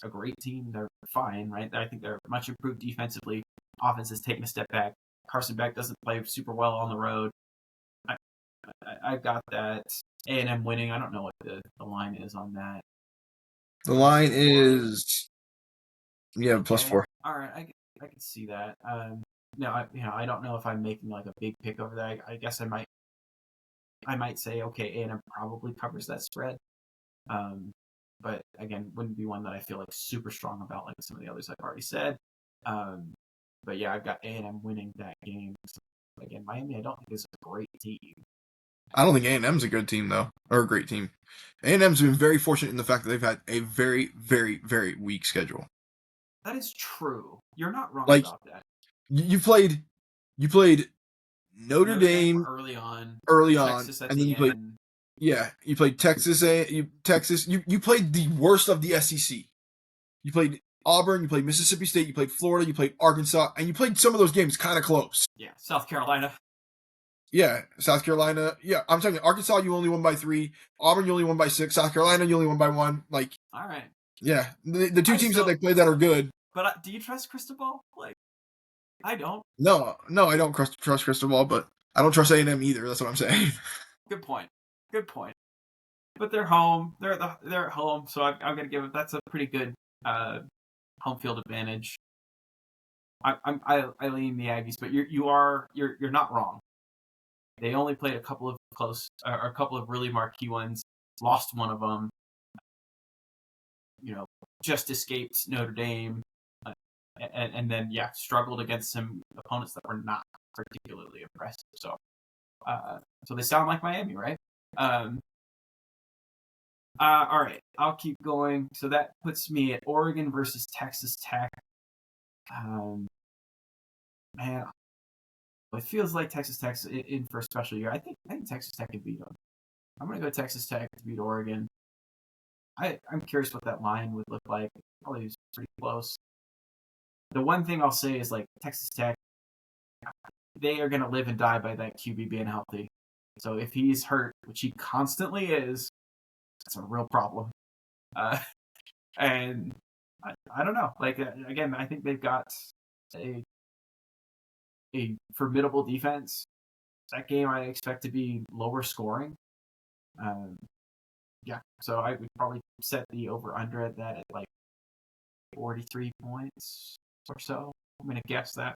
a great team. They're fine, right? I think they're much improved defensively. Offense has taken a step back. Carson Beck doesn't play super well on the road. I've got that A&M winning. I don't know what the line is on that. The line is Okay. +4. All right, I can see that. No, I don't know if I'm making like a big pick over that. I guess I might say okay, A&M probably covers that spread. But again, wouldn't be one that I feel like super strong about, like some of the others I've already said. But yeah, I've got A&M winning that game. So, again, Miami, I don't think is a great team. I don't think A&M's a good team though, or a great team. A&M's been very fortunate in the fact that they've had a very, very, very weak schedule. That is true. You're not wrong Like about that. you played Notre Dame early on, early on, Texas at and then the you played end. you played Texas. You played the worst of the SEC. You played Auburn, you played Mississippi State, you played Florida, you played Arkansas, and you played some of those games kind of close. Yeah, South Carolina. Yeah, South Carolina. Yeah, I'm telling you, Arkansas, you only won by 3. Auburn, you only won by 6. South Carolina, you only won by 1. Like, all right. Yeah, the two teams that they play that are good. But do you trust Cristobal? Like, I don't. No, I don't trust Cristobal, but I don't trust A&M either. That's what I'm saying. Good point. But they're home. They're at home, so I'm gonna give it. That's a pretty good home field advantage. I lean the Aggies, but you're not wrong. They only played a couple of close, or a couple of really marquee ones. Lost one of them. Just escaped Notre Dame, and then struggled against some opponents that were not particularly impressive. So they sound like Miami, right? All right, I'll keep going. So that puts me at Oregon versus Texas Tech. Man, it feels like Texas Tech's in for a special year. I think Texas Tech can beat them. I'm gonna go Texas Tech to beat Oregon. I'm curious what that line would look like. Probably was pretty close. The one thing I'll say is like Texas Tech, they are gonna live and die by that QB being healthy. So if he's hurt, which he constantly is, that's a real problem. And I don't know. Like again, I think they've got a formidable defense. That game I expect to be lower scoring. So I would probably set the over under at that at like 43 points or so. I'm gonna guess that.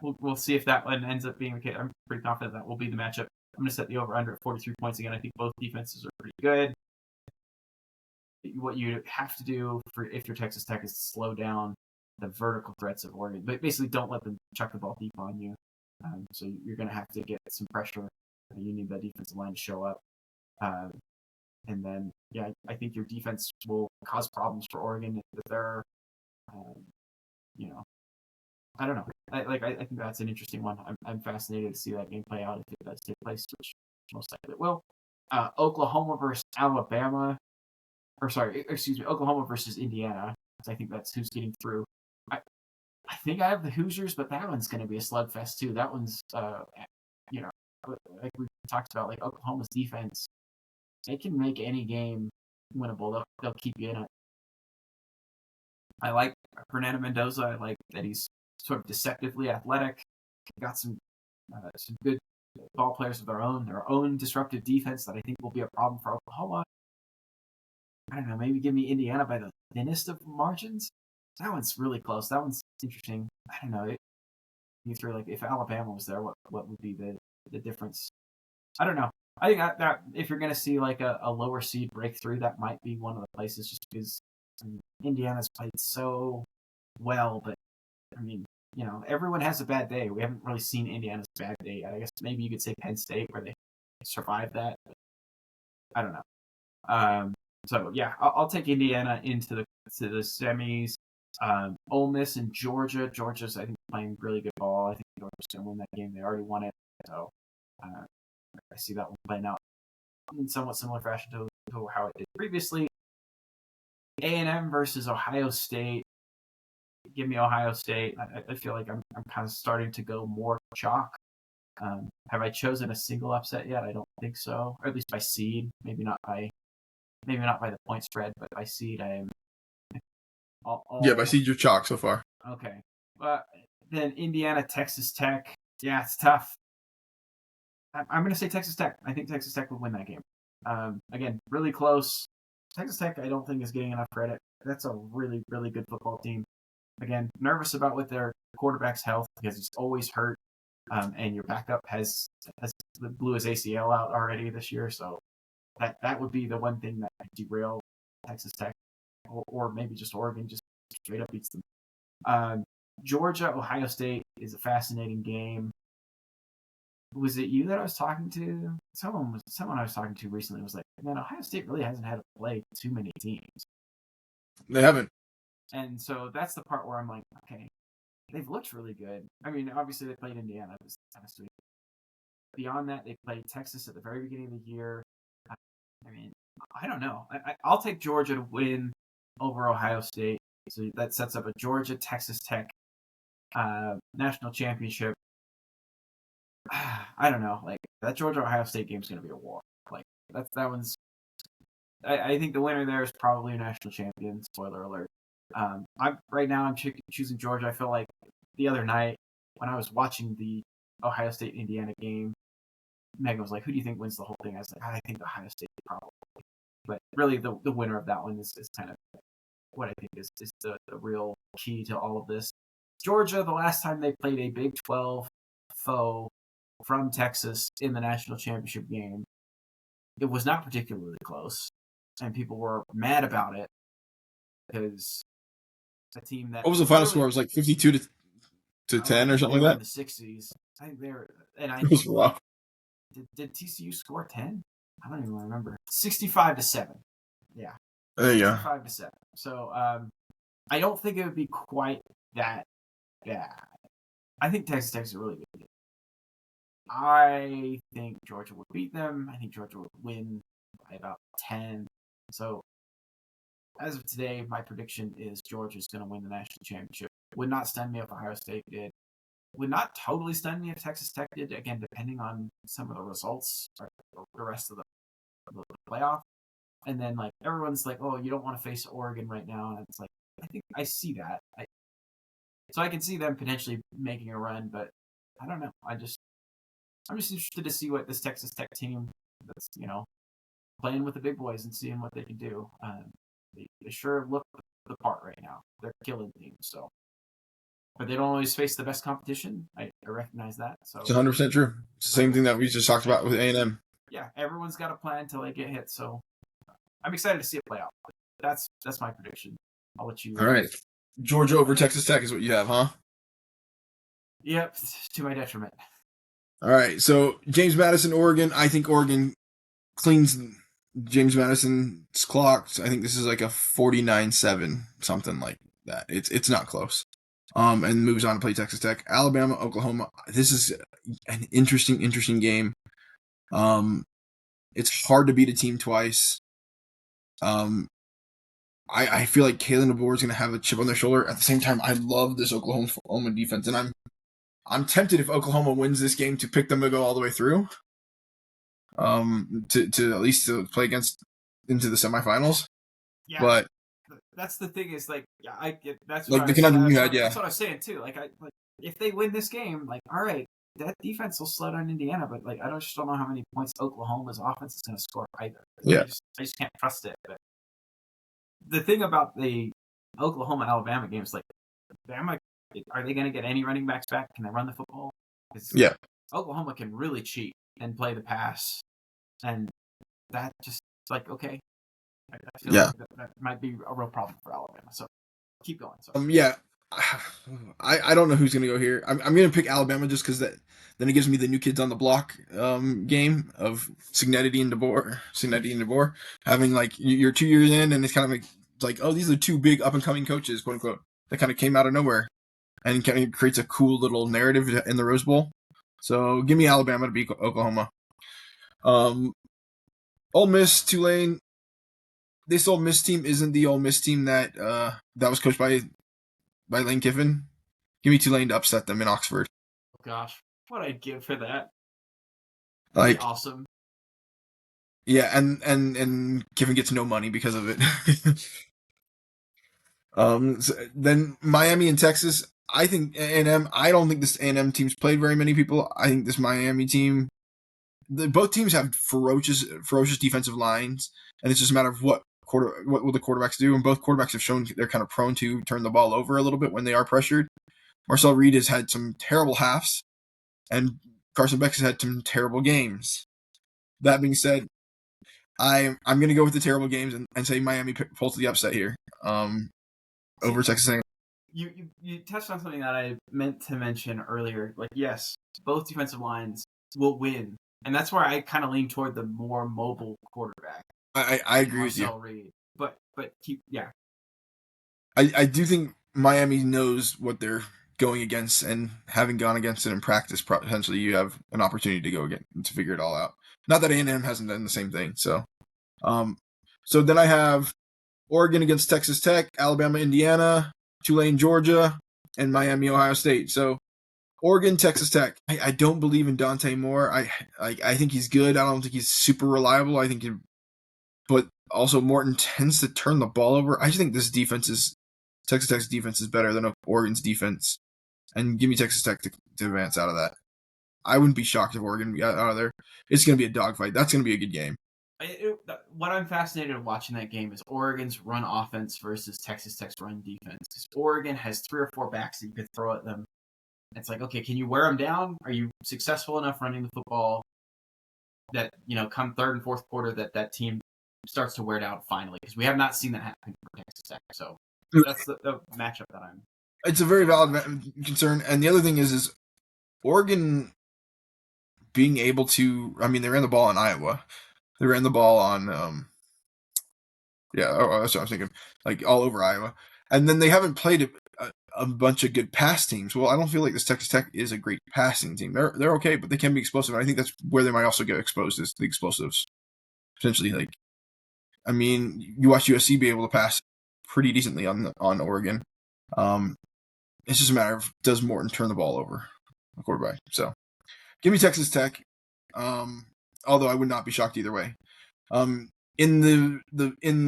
We'll see if that one ends up being okay. I'm pretty confident that will be the matchup. I'm gonna set the over under at 43 points again. I think both defenses are pretty good. What you have to do if you're Texas Tech is to slow down the vertical threats of Oregon, but basically don't let them chuck the ball deep on you. So you're going to have to get some pressure. You need that defensive line to show up. And then, I think your defense will cause problems for Oregon if they're, I don't know. I think that's an interesting one. I'm fascinated to see that game play out if it does take place, which most likely it will. Oklahoma versus Alabama. Oklahoma versus Indiana. I think that's who's getting through. I think I have the Hoosiers, but that one's going to be a slugfest too. That one's, like we talked about, like Oklahoma's defense, they can make any game winnable. They'll keep you in it. I like Fernando Mendoza. I like that he's sort of deceptively athletic. Got some good ball players of their own disruptive defense that I think will be a problem for Oklahoma. I don't know, maybe give me Indiana by the thinnest of margins. That one's really close. That one's interesting. I don't know. You threw like if Alabama was there, what would be the difference? I don't know. I think that if you're going to see like a lower seed breakthrough, that might be one of the places just because Indiana's played so well. But I mean, everyone has a bad day. We haven't really seen Indiana's bad day. I guess maybe you could say Penn State where they survived that. But I don't know. So I'll take Indiana into the semis. Ole Miss and Georgia. Georgia's I think playing really good ball. well. I think Georgia's going to win that game. They already won it, so I see that one playing out in somewhat similar fashion to how it did previously. A&M versus Ohio State. Give me Ohio State. I feel like I'm kind of starting to go more chalk. Have I chosen a single upset yet? I don't think so, or at least by seed. Maybe not by the point spread, but by seed I am. Yeah, by seed you're chalk so far. Okay, then Indiana, Texas Tech. Yeah, it's tough. I'm going to say Texas Tech. I think Texas Tech would win that game. Again, really close. Texas Tech, I don't think is getting enough credit. That's a really, really good football team. Again, nervous about with their quarterback's health because he's always hurt, and your backup has blew his ACL out already this year. So that would be the one thing that could derail Texas Tech, or maybe just Oregon just straight up beats them. Georgia, Ohio State is a fascinating game. Was it you that I was talking to? Someone I was talking to recently was like, man, Ohio State really hasn't had to play too many teams. They haven't. And so that's the part where I'm like, okay, they've looked really good. I mean, obviously they played Indiana. It was kind of sweet. Beyond that, they played Texas at the very beginning of the year. I mean, I don't know. I'll take Georgia to win over Ohio State. So that sets up a Georgia-Texas Tech national championship. I don't know. Like, that Georgia-Ohio State game is going to be a war. Like, that one's... I think the winner there is probably a national champion. Spoiler alert. Right now I'm choosing Georgia. I feel like the other night when I was watching the Ohio State Indiana game, Megan was like, "Who do you think wins the whole thing?" I was like, "I think Ohio State probably." But really, the winner of that one is kind of what I think is the real key to all of this. Georgia, the last time they played a Big 12 foe from Texas in the national championship game, it was not particularly close, and people were mad about it because a team that What was the final score? It was like 52 to 10 or something like that. In the 60s. I think they were, and it was rough. Did TCU score 10? I don't even remember. 65-7. Yeah. There you go. 65-7. So I don't think it would be quite that bad. I think Texas Tech is a really good team. I think Georgia would beat them. I think Georgia would win by about 10. So as of today, my prediction is Georgia's going to win the national championship. Would not stun me if Ohio State did. Would not totally stun me if Texas Tech did. Again, depending on some of the results or the rest of the playoff. And then, like, everyone's like, oh, you don't want to face Oregon right now. And it's like, I think I see that. So I can see them potentially making a run, but I don't know. I'm just interested to see what this Texas Tech team that's, playing with the big boys and seeing what they can do. They sure look the part right now. They're killing teams, so. But they don't always face the best competition. I recognize that. So it's 100% true. It's the same thing that we just talked about with A&M. Yeah, everyone's got a plan until they get hit. So I'm excited to see it play out. That's my prediction. I'll let you. All right. Georgia over Texas Tech is what you have, huh? Yep, to my detriment. All right. So James Madison, Oregon. I think Oregon cleans James Madison's clocks. I think this is like a 49-7, something like that. It's not close. And moves on to play Texas Tech. Alabama, Oklahoma. This is an interesting game. It's hard to beat a team twice. I feel like Kalen DeBoer is going to have a chip on their shoulder. At the same time, I love this Oklahoma defense, and I'm tempted if Oklahoma wins this game to pick them to go all the way through. To at least to play into the semifinals. Yeah, but that's the thing is, like, yeah, I get that's like the conundrum you had. Yeah, that's what I was saying too. Like, if they win this game, like, all right, that defense will slow down Indiana, but like, I just don't know how many points Oklahoma's offense is going to score either. Yeah, I just can't trust it. But the thing about the Oklahoma-Alabama game is, like, are they going to get any running backs back? Can they run the football? Yeah, Oklahoma can really cheat and play the pass, and that just like, okay. I feel like that might be a real problem for Alabama. So keep going. Yeah, I don't know who's gonna go here. I'm gonna pick Alabama just because then it gives me the new kids on the block game of Signetti and DeBoer having like you're 2 years in and it's kind of like oh, these are two big up and coming coaches, quote unquote, that kind of came out of nowhere. and kind of creates a cool little narrative in the Rose Bowl. So give me Alabama to beat Oklahoma. Ole Miss, Tulane. This Ole Miss team isn't the Ole Miss team that was coached by Lane Kiffin. Give me Tulane to upset them in Oxford. Oh gosh, what I'd give for that. That'd Like, be awesome. Yeah, and Kiffin gets no money because of it. Then Miami and Texas. I think A&M. I don't think this A&M team's played very many people. I think this Miami team. Both teams have ferocious defensive lines, and it's just a matter of what will the quarterbacks do. And both quarterbacks have shown they're kind of prone to turn the ball over a little bit when they are pressured. Marcel Reed has had some terrible halves, and Carson Beck has had some terrible games. That being said, I'm going to go with the terrible games and say Miami pulls the upset here over Texas A&M. You touched on something that I meant to mention earlier. Like, yes, both defensive lines will win, and that's where I kind of lean toward the more mobile quarterback. I agree with you. Marcel Reed, but yeah. I do think Miami knows what they're going against, and having gone against it in practice, potentially you have an opportunity to go again to figure it all out. Not that A&M hasn't done the same thing. So then I have Oregon against Texas Tech, Alabama, Indiana, Tulane, Georgia, and Miami, Ohio State. So Oregon, Texas Tech. I don't believe in Dante Moore. I think he's good. I don't think he's super reliable. But also Morton tends to turn the ball over. I just think Texas Tech's defense is better than Oregon's defense. And give me Texas Tech to advance out of that. I wouldn't be shocked if Oregon got out of there. It's going to be a dogfight. That's going to be a good game. What I'm fascinated in watching that game is Oregon's run offense versus Texas Tech's run defense. Because Oregon has 3 or 4 backs that you could throw at them. It's like, okay, can you wear them down? Are you successful enough running the football that, come third and fourth quarter that team starts to wear down finally? Because we have not seen that happen for Texas Tech. So that's the matchup that I'm. It's a very valid concern. And the other thing is Oregon being able to, they ran the ball on Iowa. They ran the ball on, that's what I'm thinking, like all over Iowa. And then they haven't played a bunch of good pass teams. Well, I don't feel like this Texas Tech is a great passing team. They're okay, but they can be explosive. And I think that's where they might also get exposed is the explosives. Potentially, you watch USC be able to pass pretty decently on Oregon. It's just a matter of does Morton turn the ball over the quarterback. So give me Texas Tech. Although I would not be shocked either way. In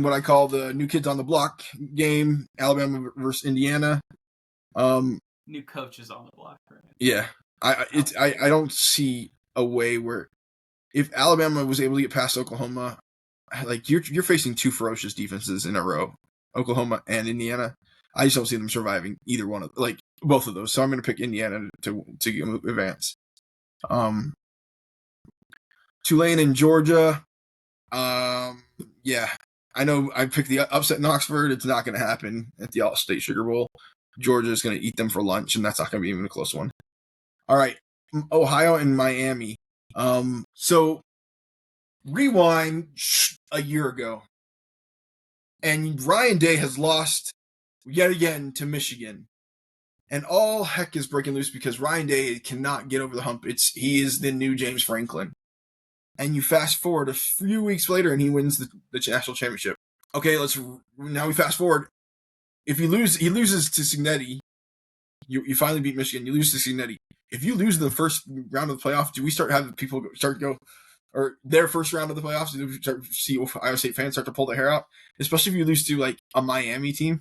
what I call the new kids on the block game, Alabama versus Indiana. New coaches on the block, right? Yeah, I don't see a way where if Alabama was able to get past Oklahoma, like you're facing 2 ferocious defenses in a row, Oklahoma and Indiana. I just don't see them surviving either one of both of those. So I'm going to pick Indiana to advance. Tulane and Georgia. Yeah, I know I picked the upset in Oxford. It's not going to happen at the All-State Sugar Bowl. Georgia is going to eat them for lunch, and that's not going to be even a close one. All right, Ohio and Miami. So rewind a year ago, and Ryan Day has lost yet again to Michigan. And all heck is breaking loose because Ryan Day cannot get over the hump. He is the new James Franklin. And you fast forward a few weeks later, and he wins the national championship. Okay, now we fast forward. If he loses to Cignetti. You finally beat Michigan. You lose to Cignetti. If you lose the first round of the playoffs, do we start having people start to go, or their first round of the playoffs? Do we start to see Ohio State fans start to pull their hair out? Especially if you lose to a Miami team.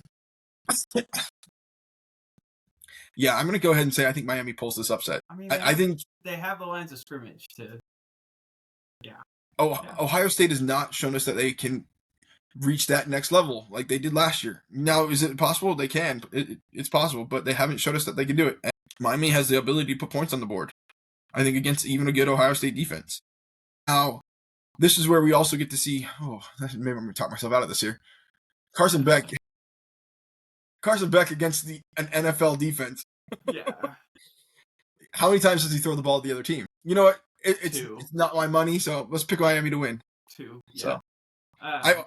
Yeah, I'm going to go ahead and say I think Miami pulls this upset. I think they have the lines of scrimmage to. Yeah. Ohio State has not shown us that they can reach that next level like they did last year. Now, is it possible? They can. It's possible, but they haven't showed us that they can do it. And Miami has the ability to put points on the board, I think, against even a good Ohio State defense. Now, this is where we also get to see, maybe I'm going to talk myself out of this here. Carson Beck against an NFL defense. Yeah. How many times does he throw the ball at the other team? You know what? It's not my money, so let's pick Miami to win. 2. Yeah. So,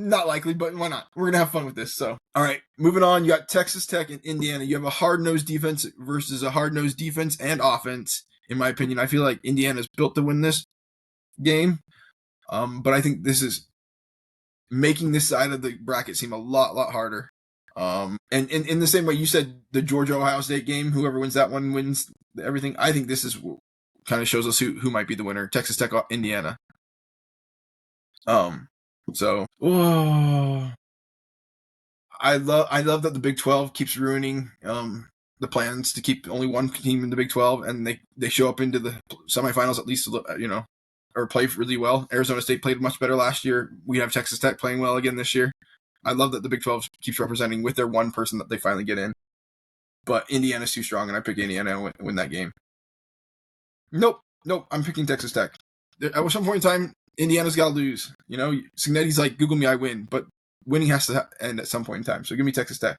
Not likely, but why not? We're gonna have fun with this. So, all right, moving on. You got Texas Tech and Indiana. You have a hard-nosed defense versus a hard-nosed defense and offense. In my opinion, I feel like Indiana's built to win this game, but I think this is making this side of the bracket seem a lot harder. And in the same way you said the Georgia Ohio State game, whoever wins that one wins everything. I think this is kind of shows us who might be the winner. Texas Tech, Indiana. So I love that the Big 12 keeps ruining the plans to keep only one team in the Big 12, and they show up into the semifinals at least, or play really well. Arizona State played much better last year. We have Texas Tech playing well again this year. I love that the Big 12 keeps representing with their one person that they finally get in. But Indiana's too strong, and I pick Indiana to win that game. Nope, I'm picking Texas Tech. At some point in time, Indiana's got to lose. You know, Cignetti's like, Google me, I win. But winning has to end at some point in time. So give me Texas Tech.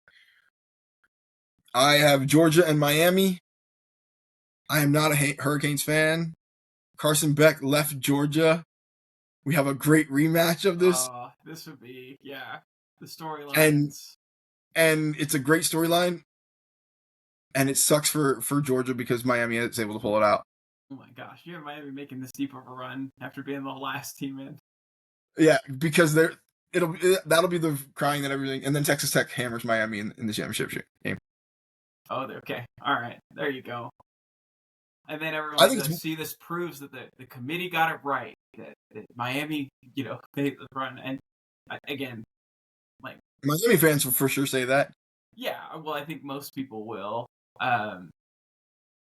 I have Georgia and Miami. I am not a Hurricanes fan. Carson Beck left Georgia. We have a great rematch of this. This would be, the storylines. And it's a great storyline. And it sucks for Georgia because Miami is able to pull it out. Oh my gosh, you have Miami making this deep of a run after being the last team in. Yeah, because that'll be the crying that everything, and then Texas Tech hammers Miami in the championship game. Oh, okay, all right, there you go. And then everyone's going to see this proves that the committee got it right. That Miami, made the run, and again, like Miami fans will for sure say that. Yeah, well, I think most people will.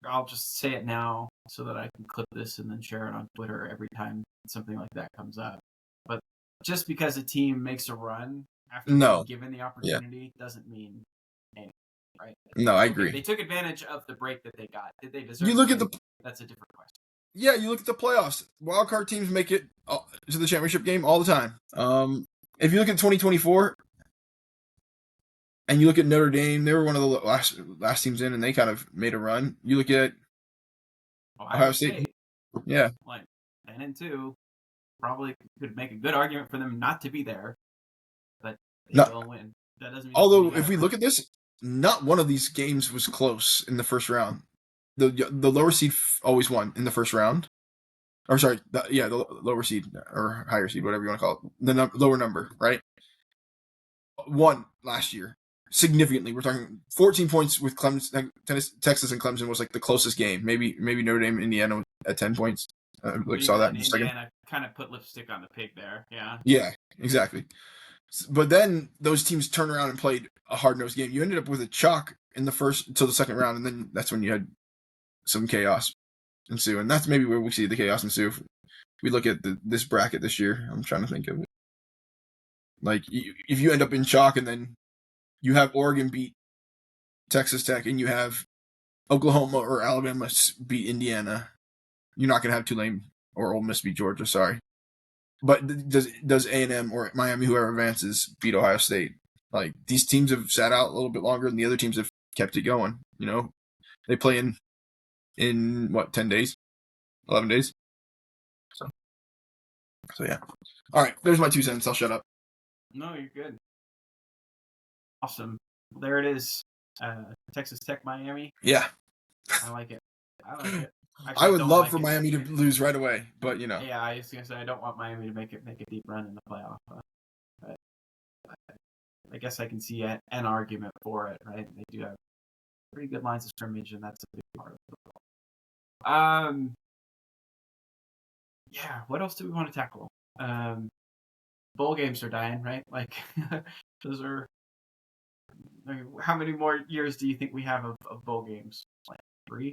I'll just say it now so that I can clip this and then share it on Twitter every time something like that comes up. But just because a team makes a run after being given the opportunity doesn't mean anything, right? No, I agree. They took advantage of the break that they got. Did they deserve it? That's a different question. Yeah, you look at the playoffs. Wildcard teams make it to the championship game all the time. If you look at 2024, and you look at Notre Dame, they were one of the last teams in, and they kind of made a run. You look at Ohio State. Yeah. Like 10-2, probably could make a good argument for them not to be there, but they will win. That doesn't mean. Although, if we look at this, not one of these games was close in the first round. The lower seed always won in the first round. Or sorry, the lower seed or higher seed, whatever you want to call it, the lower number, right? Won last year. Significantly, we're talking 14 points with Clemson, Texas and Clemson was like the closest game. Maybe Notre Dame, Indiana at 10 points. Saw that in a second. Indiana kind of put lipstick on the pig there. Yeah. Yeah, exactly. But then those teams turned around and played a hard-nosed game. You ended up with a chalk in the first until the second round, and then that's when you had some chaos ensue, and that's maybe where we see the chaos ensue. If we look at this bracket this year, I'm trying to think of it. Like if you end up in chalk and then you have Oregon beat Texas Tech, and you have Oklahoma or Alabama beat Indiana, you're not going to have Tulane or Ole Miss beat Georgia. Sorry, but does A&M or Miami, whoever advances, beat Ohio State? Like these teams have sat out a little bit longer, and the other teams have kept it going. You know, they play in what 10 days, 11 days. So yeah. All right, there's my 2 cents. I'll shut up. No, you're good. Awesome. Well, there it is. Texas Tech, Miami. Yeah. I like it. Actually, I would love for Miami to lose right away, but Yeah, I was gonna say I don't want Miami to make a deep run in the playoff. But I guess I can see an argument for it, right? They do have pretty good lines of scrimmage, and that's a big part of football. Yeah. What else do we want to tackle? Bowl games are dying, right? Like those are. How many more years do you think we have of bowl games? Like 3,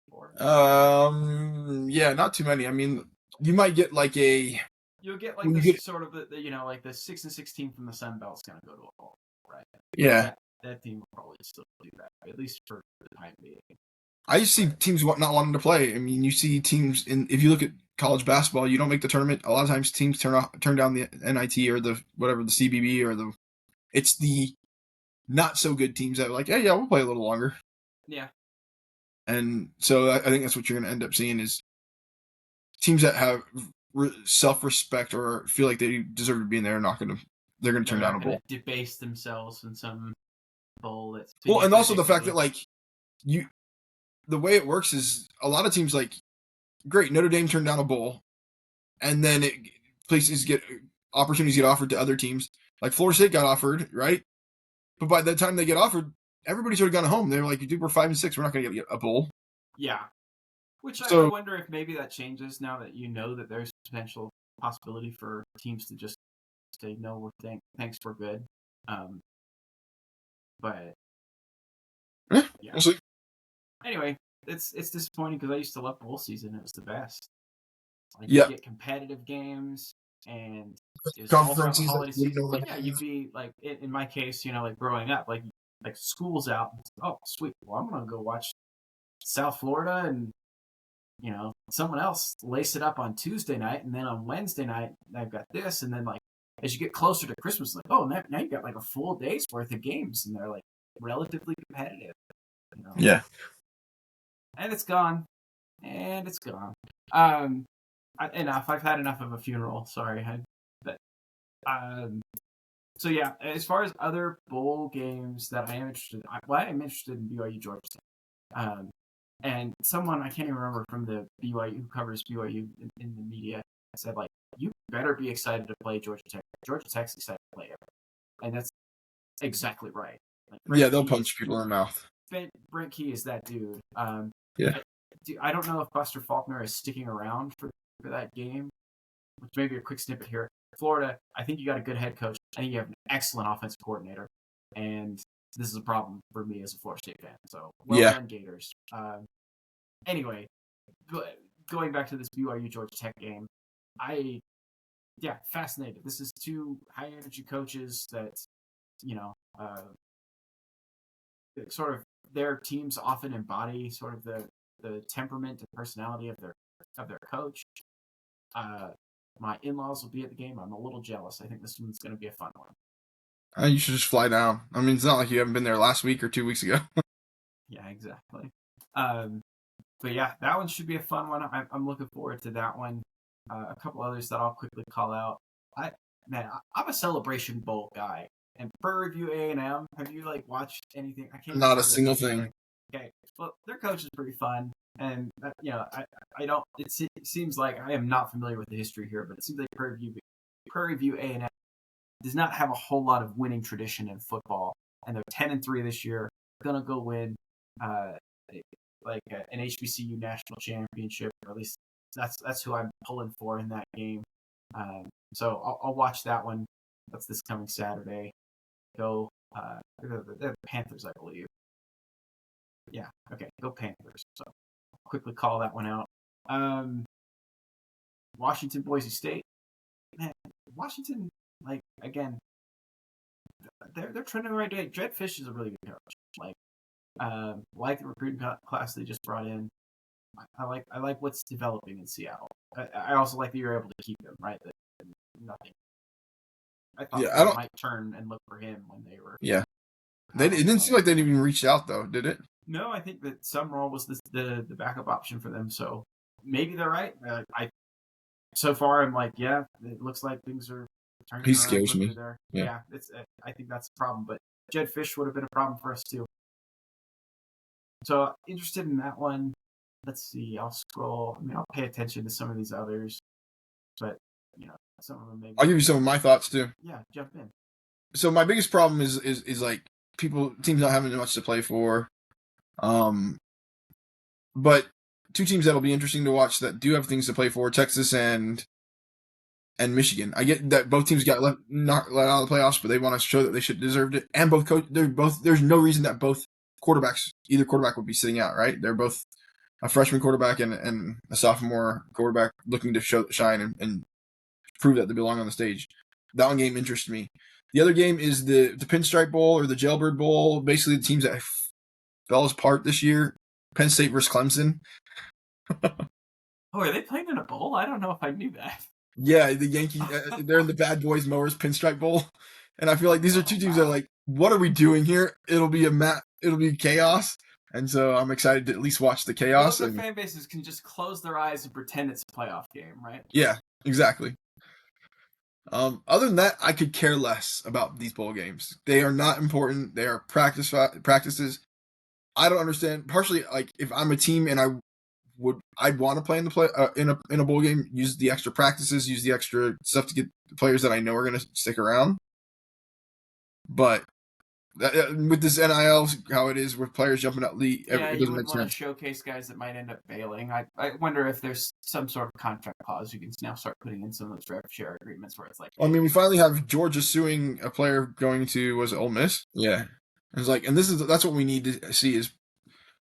4? Yeah, not too many. I mean, you might get like you'll get like this sort of like the 6-16 from the Sun Belt's gonna go to a bowl, right? Yeah, that team will probably still do that, at least for the time being. I see teams not wanting to play. I mean, you see teams if you look at college basketball, you don't make the tournament. A lot of times, teams turn down the NIT or the whatever the CBB or it's the not so good teams that are like, yeah, we'll play a little longer. Yeah. And so I think that's what you're going to end up seeing is teams that have self-respect or feel like they deserve to be in there, they're gonna They're turn down not a going bowl. to debase themselves in some bowl that's to Well, be and also the fact that predictable. like you, the way it works is a lot of teams like great Notre Dame turned down a bowl, and then places get opportunities get offered to other teams. Like Florida State got offered, right? But by the time they get offered, everybody's already gone home. They're like, dude, we're 5-6. We're not going to get a bowl. Yeah. Which I So, wonder if maybe that changes now that you know that there's potential possibility for teams to just say, no, thanks, we're good. But yeah. we'll see. Anyway, it's disappointing because I used to love bowl season. It was the best. Like you Yeah. get competitive games, and it was all throughout the Conferences that holiday you wouldn't season. normally Like yeah, have. you'd be like in my case, like growing up, like school's out. Oh, sweet. Well, I'm gonna go watch South Florida, and someone else lace it up on Tuesday night, and then on Wednesday night I've got this, and then like as you get closer to Christmas, like oh now you got like a full day's worth of games, and they're like relatively competitive, Yeah. and it's gone, and it's gone. Enough. I've had enough of a funeral. Sorry, but so yeah, as far as other bowl games that I am interested in, I am interested in BYU Georgia Tech. And someone I can't even remember from the BYU who covers BYU in the media said like, you better be excited to play Georgia Tech. Georgia Tech's excited to play everyone, and that's exactly right. Like Yeah, Brent they'll Key is punch people in the mouth. Brent Key is that dude. Yeah. I don't know if Buster Faulkner is sticking around for that game, which may be a quick snippet here. Florida, I think you got a good head coach. I think you have an excellent offensive coordinator, and this is a problem for me as a Florida State fan. So well Yeah. done, Gators. Anyway, going back to this BYU Georgia Tech game, fascinated. This is two high energy coaches that sort of their teams often embody sort of the temperament and personality of their coach. My in-laws will be at the game. I'm a little jealous. I think this one's going to be a fun one. You should just fly down. I mean, it's not like you haven't been there last week or 2 weeks ago. Yeah, exactly. But yeah, that one should be a fun one. I'm looking forward to that one. A couple others that I'll quickly call out. I'm a Celebration Bowl guy. And Prairie View A&M, have you like watched anything? I can't Not a remember their single coach. thing. Okay, well, their coach is pretty fun, and I don't. It seems like I am not familiar with the history here, but it seems like Prairie View A&M does not have a whole lot of winning tradition in football, and they're 10-3 this year. They're gonna go win an HBCU national championship, or at least that's who I'm pulling for in that game. So I'll watch that one. That's this coming Saturday. Go the Panthers, I believe. Yeah, okay, go Panthers. So I'll quickly call that one out. Washington, Boise State. Man, Washington, like again, they're trending the right way. Jed Fish is a really good coach. Like the recruiting class they just brought in. I like what's developing in Seattle. I also like that you're able to keep him, right? That nothing. I thought I they don't. might turn and look for him when they were. Yeah. It didn't seem like they even reached out though, did it? No, I think that Summerall was the backup option for them. So maybe they're right. So far I'm like, yeah, it looks like things are turning He around scares quickly me. there. Yeah. Yeah, it's. I think that's a problem. But Jed Fish would have been a problem for us too. So interested in that one. Let's see. I'll scroll. I mean, I'll pay attention to some of these others, but some of them maybe. I'll give you some of my thoughts too. Yeah, jump in. So my biggest problem is like teams not having much to play for. But two teams that'll be interesting to watch that do have things to play for: Texas and Michigan. I get that both teams got not let out of the playoffs, but they want to show that they should deserved it. And there's no reason that either quarterback would be sitting out, right? They're both a freshman quarterback and a sophomore quarterback looking to shine and prove that they belong on the stage. That one game interests me. The other game is the Pinstripe Bowl or the Jailbird Bowl. Basically, the teams that fell apart this year: Penn State versus Clemson. Oh, are they playing in a bowl? I don't know if I knew that. Yeah, the Yankees. They're in the Bad Boys Mowers Pinstripe Bowl, and I feel like these are two teams that are like, what are we doing here? It'll be chaos, and so I'm excited to at least watch the chaos. Well, their fan bases can just close their eyes and pretend it's a playoff game, right? Yeah, Exactly. Other than that, I could care less about these bowl games. They are not important. They are practices. I don't understand. Partially, like if I'm a team and I'd want to play in the play in a bowl game, use the extra practices, use the extra stuff to get the players that I know are going to stick around. But with this NIL, how it is with players jumping out, Yeah, it you doesn't make wouldn't want to sense. showcase guys that might end up failing. I wonder if there's some sort of contract clause you can now start putting in some of those draft share agreements where it's like, I hey, mean, we finally have Georgia suing a player going to was it Ole Miss? Yeah, it's like, and that's what we need to see is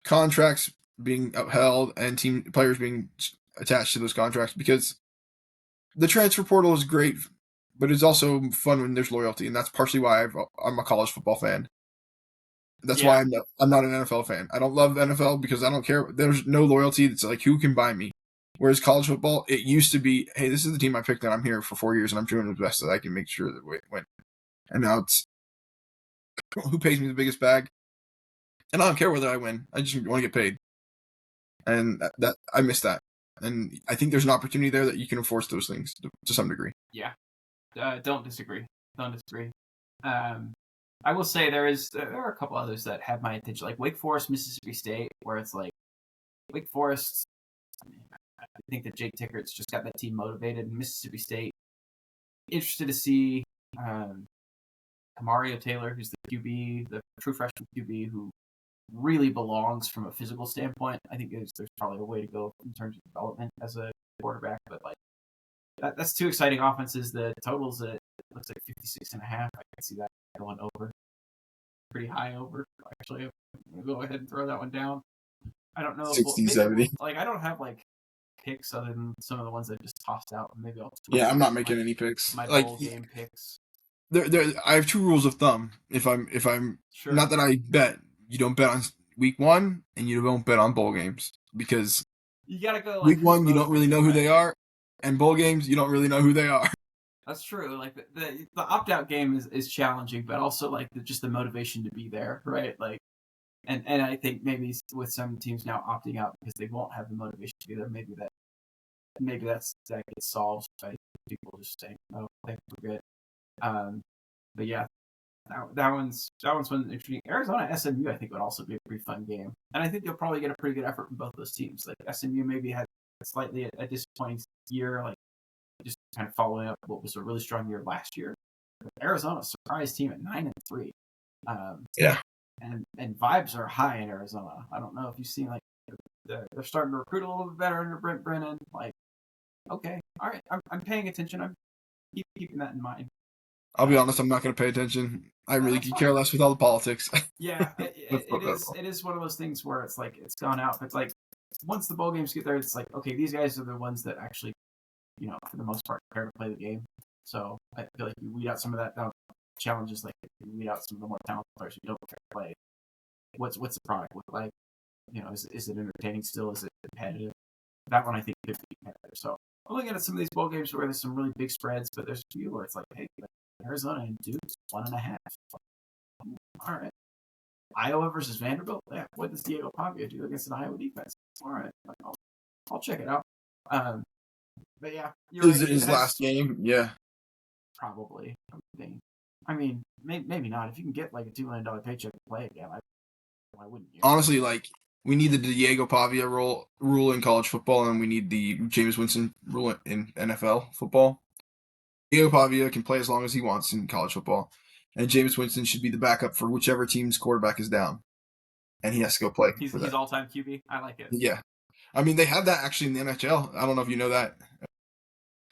contracts being upheld and team players being attached to those contracts because the transfer portal is great, but it's also fun when there's loyalty, and that's partially why I'm a college football fan. That's why yeah, I'm not an NFL fan. I don't love the NFL because I don't care. There's no loyalty. It's like who can buy me. Whereas college football, it used to be, hey, this is the team I picked, and I'm here for 4 years, and I'm doing the best that I can make sure that we win. And now it's who pays me the biggest bag, and I don't care whether I win. I just want to get paid, and that I miss that. And I think there's an opportunity there that you can enforce those things to some degree. yeah. Don't disagree. Don't disagree. Um, I will say there are a couple others that have my attention, like Wake Forest, Mississippi State, where it's like Wake Forest. I think that Jake Tickert's just got that team motivated. Mississippi State, interested to see Mario Taylor, who's the QB, the true freshman QB, who really belongs from a physical standpoint. I think there's probably a way to go in terms of development as a quarterback, but like that's two exciting offenses. The totals at looks like 56.5. I can see that going over, pretty high over. Actually, I'm gonna go ahead and throw that one down. I don't know if 60, 70. like I don't have like picks other than some of the ones I just tossed out. Maybe I'll tweet Yeah, I'm not making my any picks. my Like bowl game picks. I have two rules of thumb. If I'm Sure, not that I bet, you don't bet on week one, and you don't bet on bowl games because you gotta go like week who's one you don't really motivated, know who they right? are, and bowl games you don't really know who they are. That's true. Like the opt out game is challenging, but also like just the motivation to be there, right? Like, and I think maybe with some teams now opting out because they won't have the motivation to be there, maybe that gets solved by people just saying, "Oh, thanks, we're good." Um, but yeah, that one's one interesting. Arizona SMU I think would also be a pretty fun game, and I think you'll probably get a pretty good effort from both those teams. Like SMU maybe had slightly a disappointing year, like just kind of following up what was a really strong year last year. Arizona surprise team at 9-3, um, Yeah, and vibes are high in Arizona. I don't know if you've seen like they're starting to recruit a little bit better under Brent Brennan. Like, okay, all right, I'm paying attention. I'm keeping that in mind. I'll be honest. I'm not going to pay attention. I really That's could care fine. less with all the politics. Yeah, Let's put it that is. off. It is one of those things where it's like it's gone out. But it's like once the bowl games get there, it's like okay, these guys are the ones that actually, for the most part, care to play the game. So I feel like you weed out some of that challenges, like you weed out some of the more talented players who don't care to play. What's the product look like? Is it entertaining still? Is it competitive? That one I think could be competitive. So I'm looking at some of these bowl games where there's some really big spreads, but there's a few where it's like, hey, like Arizona and Duke's 1.5. All right. Iowa versus Vanderbilt. Yeah, what does Diego Pavia do against an Iowa defense? All right, I'll check it out. Um, but yeah, you're Is right. it It his has last game? Yeah. probably. I mean, maybe not. If you can get like a $2 million paycheck to play again, why wouldn't you? Honestly, like we need the Diego Pavia rule in college football, and we need the James Winston rule in NFL football. Diego Pavia can play as long as he wants in college football, and James Winston should be the backup for whichever team's quarterback is down, and he has to go play for He's that. all time QB. I like it. Yeah, I mean they have that actually in the NHL. I don't know if you know that.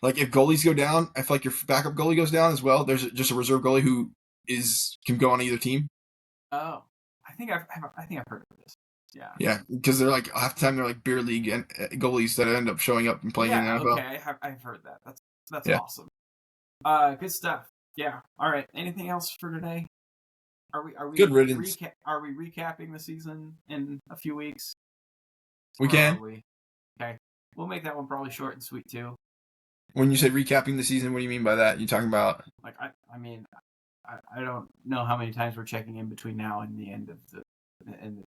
Like if goalies go down, if like your backup goalie goes down as well, there's just a reserve goalie who can go on either team. Oh, I think I've heard of this. Yeah. Yeah, because they're like half the time they're like beer league goalies that end up showing up and playing in the Yeah. NFL. Okay. I've heard that. That's Yeah, awesome. Good stuff. Yeah. All right. Anything else for today? good riddance. Are we recapping the season in a few weeks, We or are can. we? Okay. We'll make that one probably short and sweet too. When you say recapping the season, what do you mean by that? You talking about? Like I mean, I don't know how many times we're checking in between now and the end of the national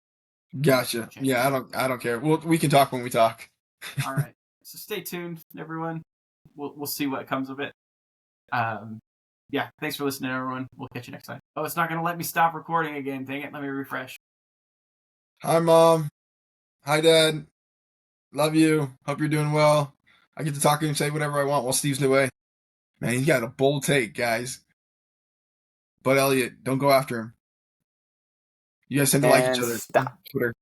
Gotcha. Yeah, championship. I don't care. Well, we can talk when we talk. All right. So stay tuned, everyone. we'll see what comes of it. Yeah, thanks for listening, everyone. We'll catch you next time. Oh, it's not going to let me stop recording again. Dang it. Let me refresh. Hi, Mom. Hi, Dad. Love you. Hope you're doing well. I get to talk and say whatever I want while Steve's away. Man, he got a bold take, guys. But Elliot, don't go after him. You guys tend to like each And other on stop. Twitter.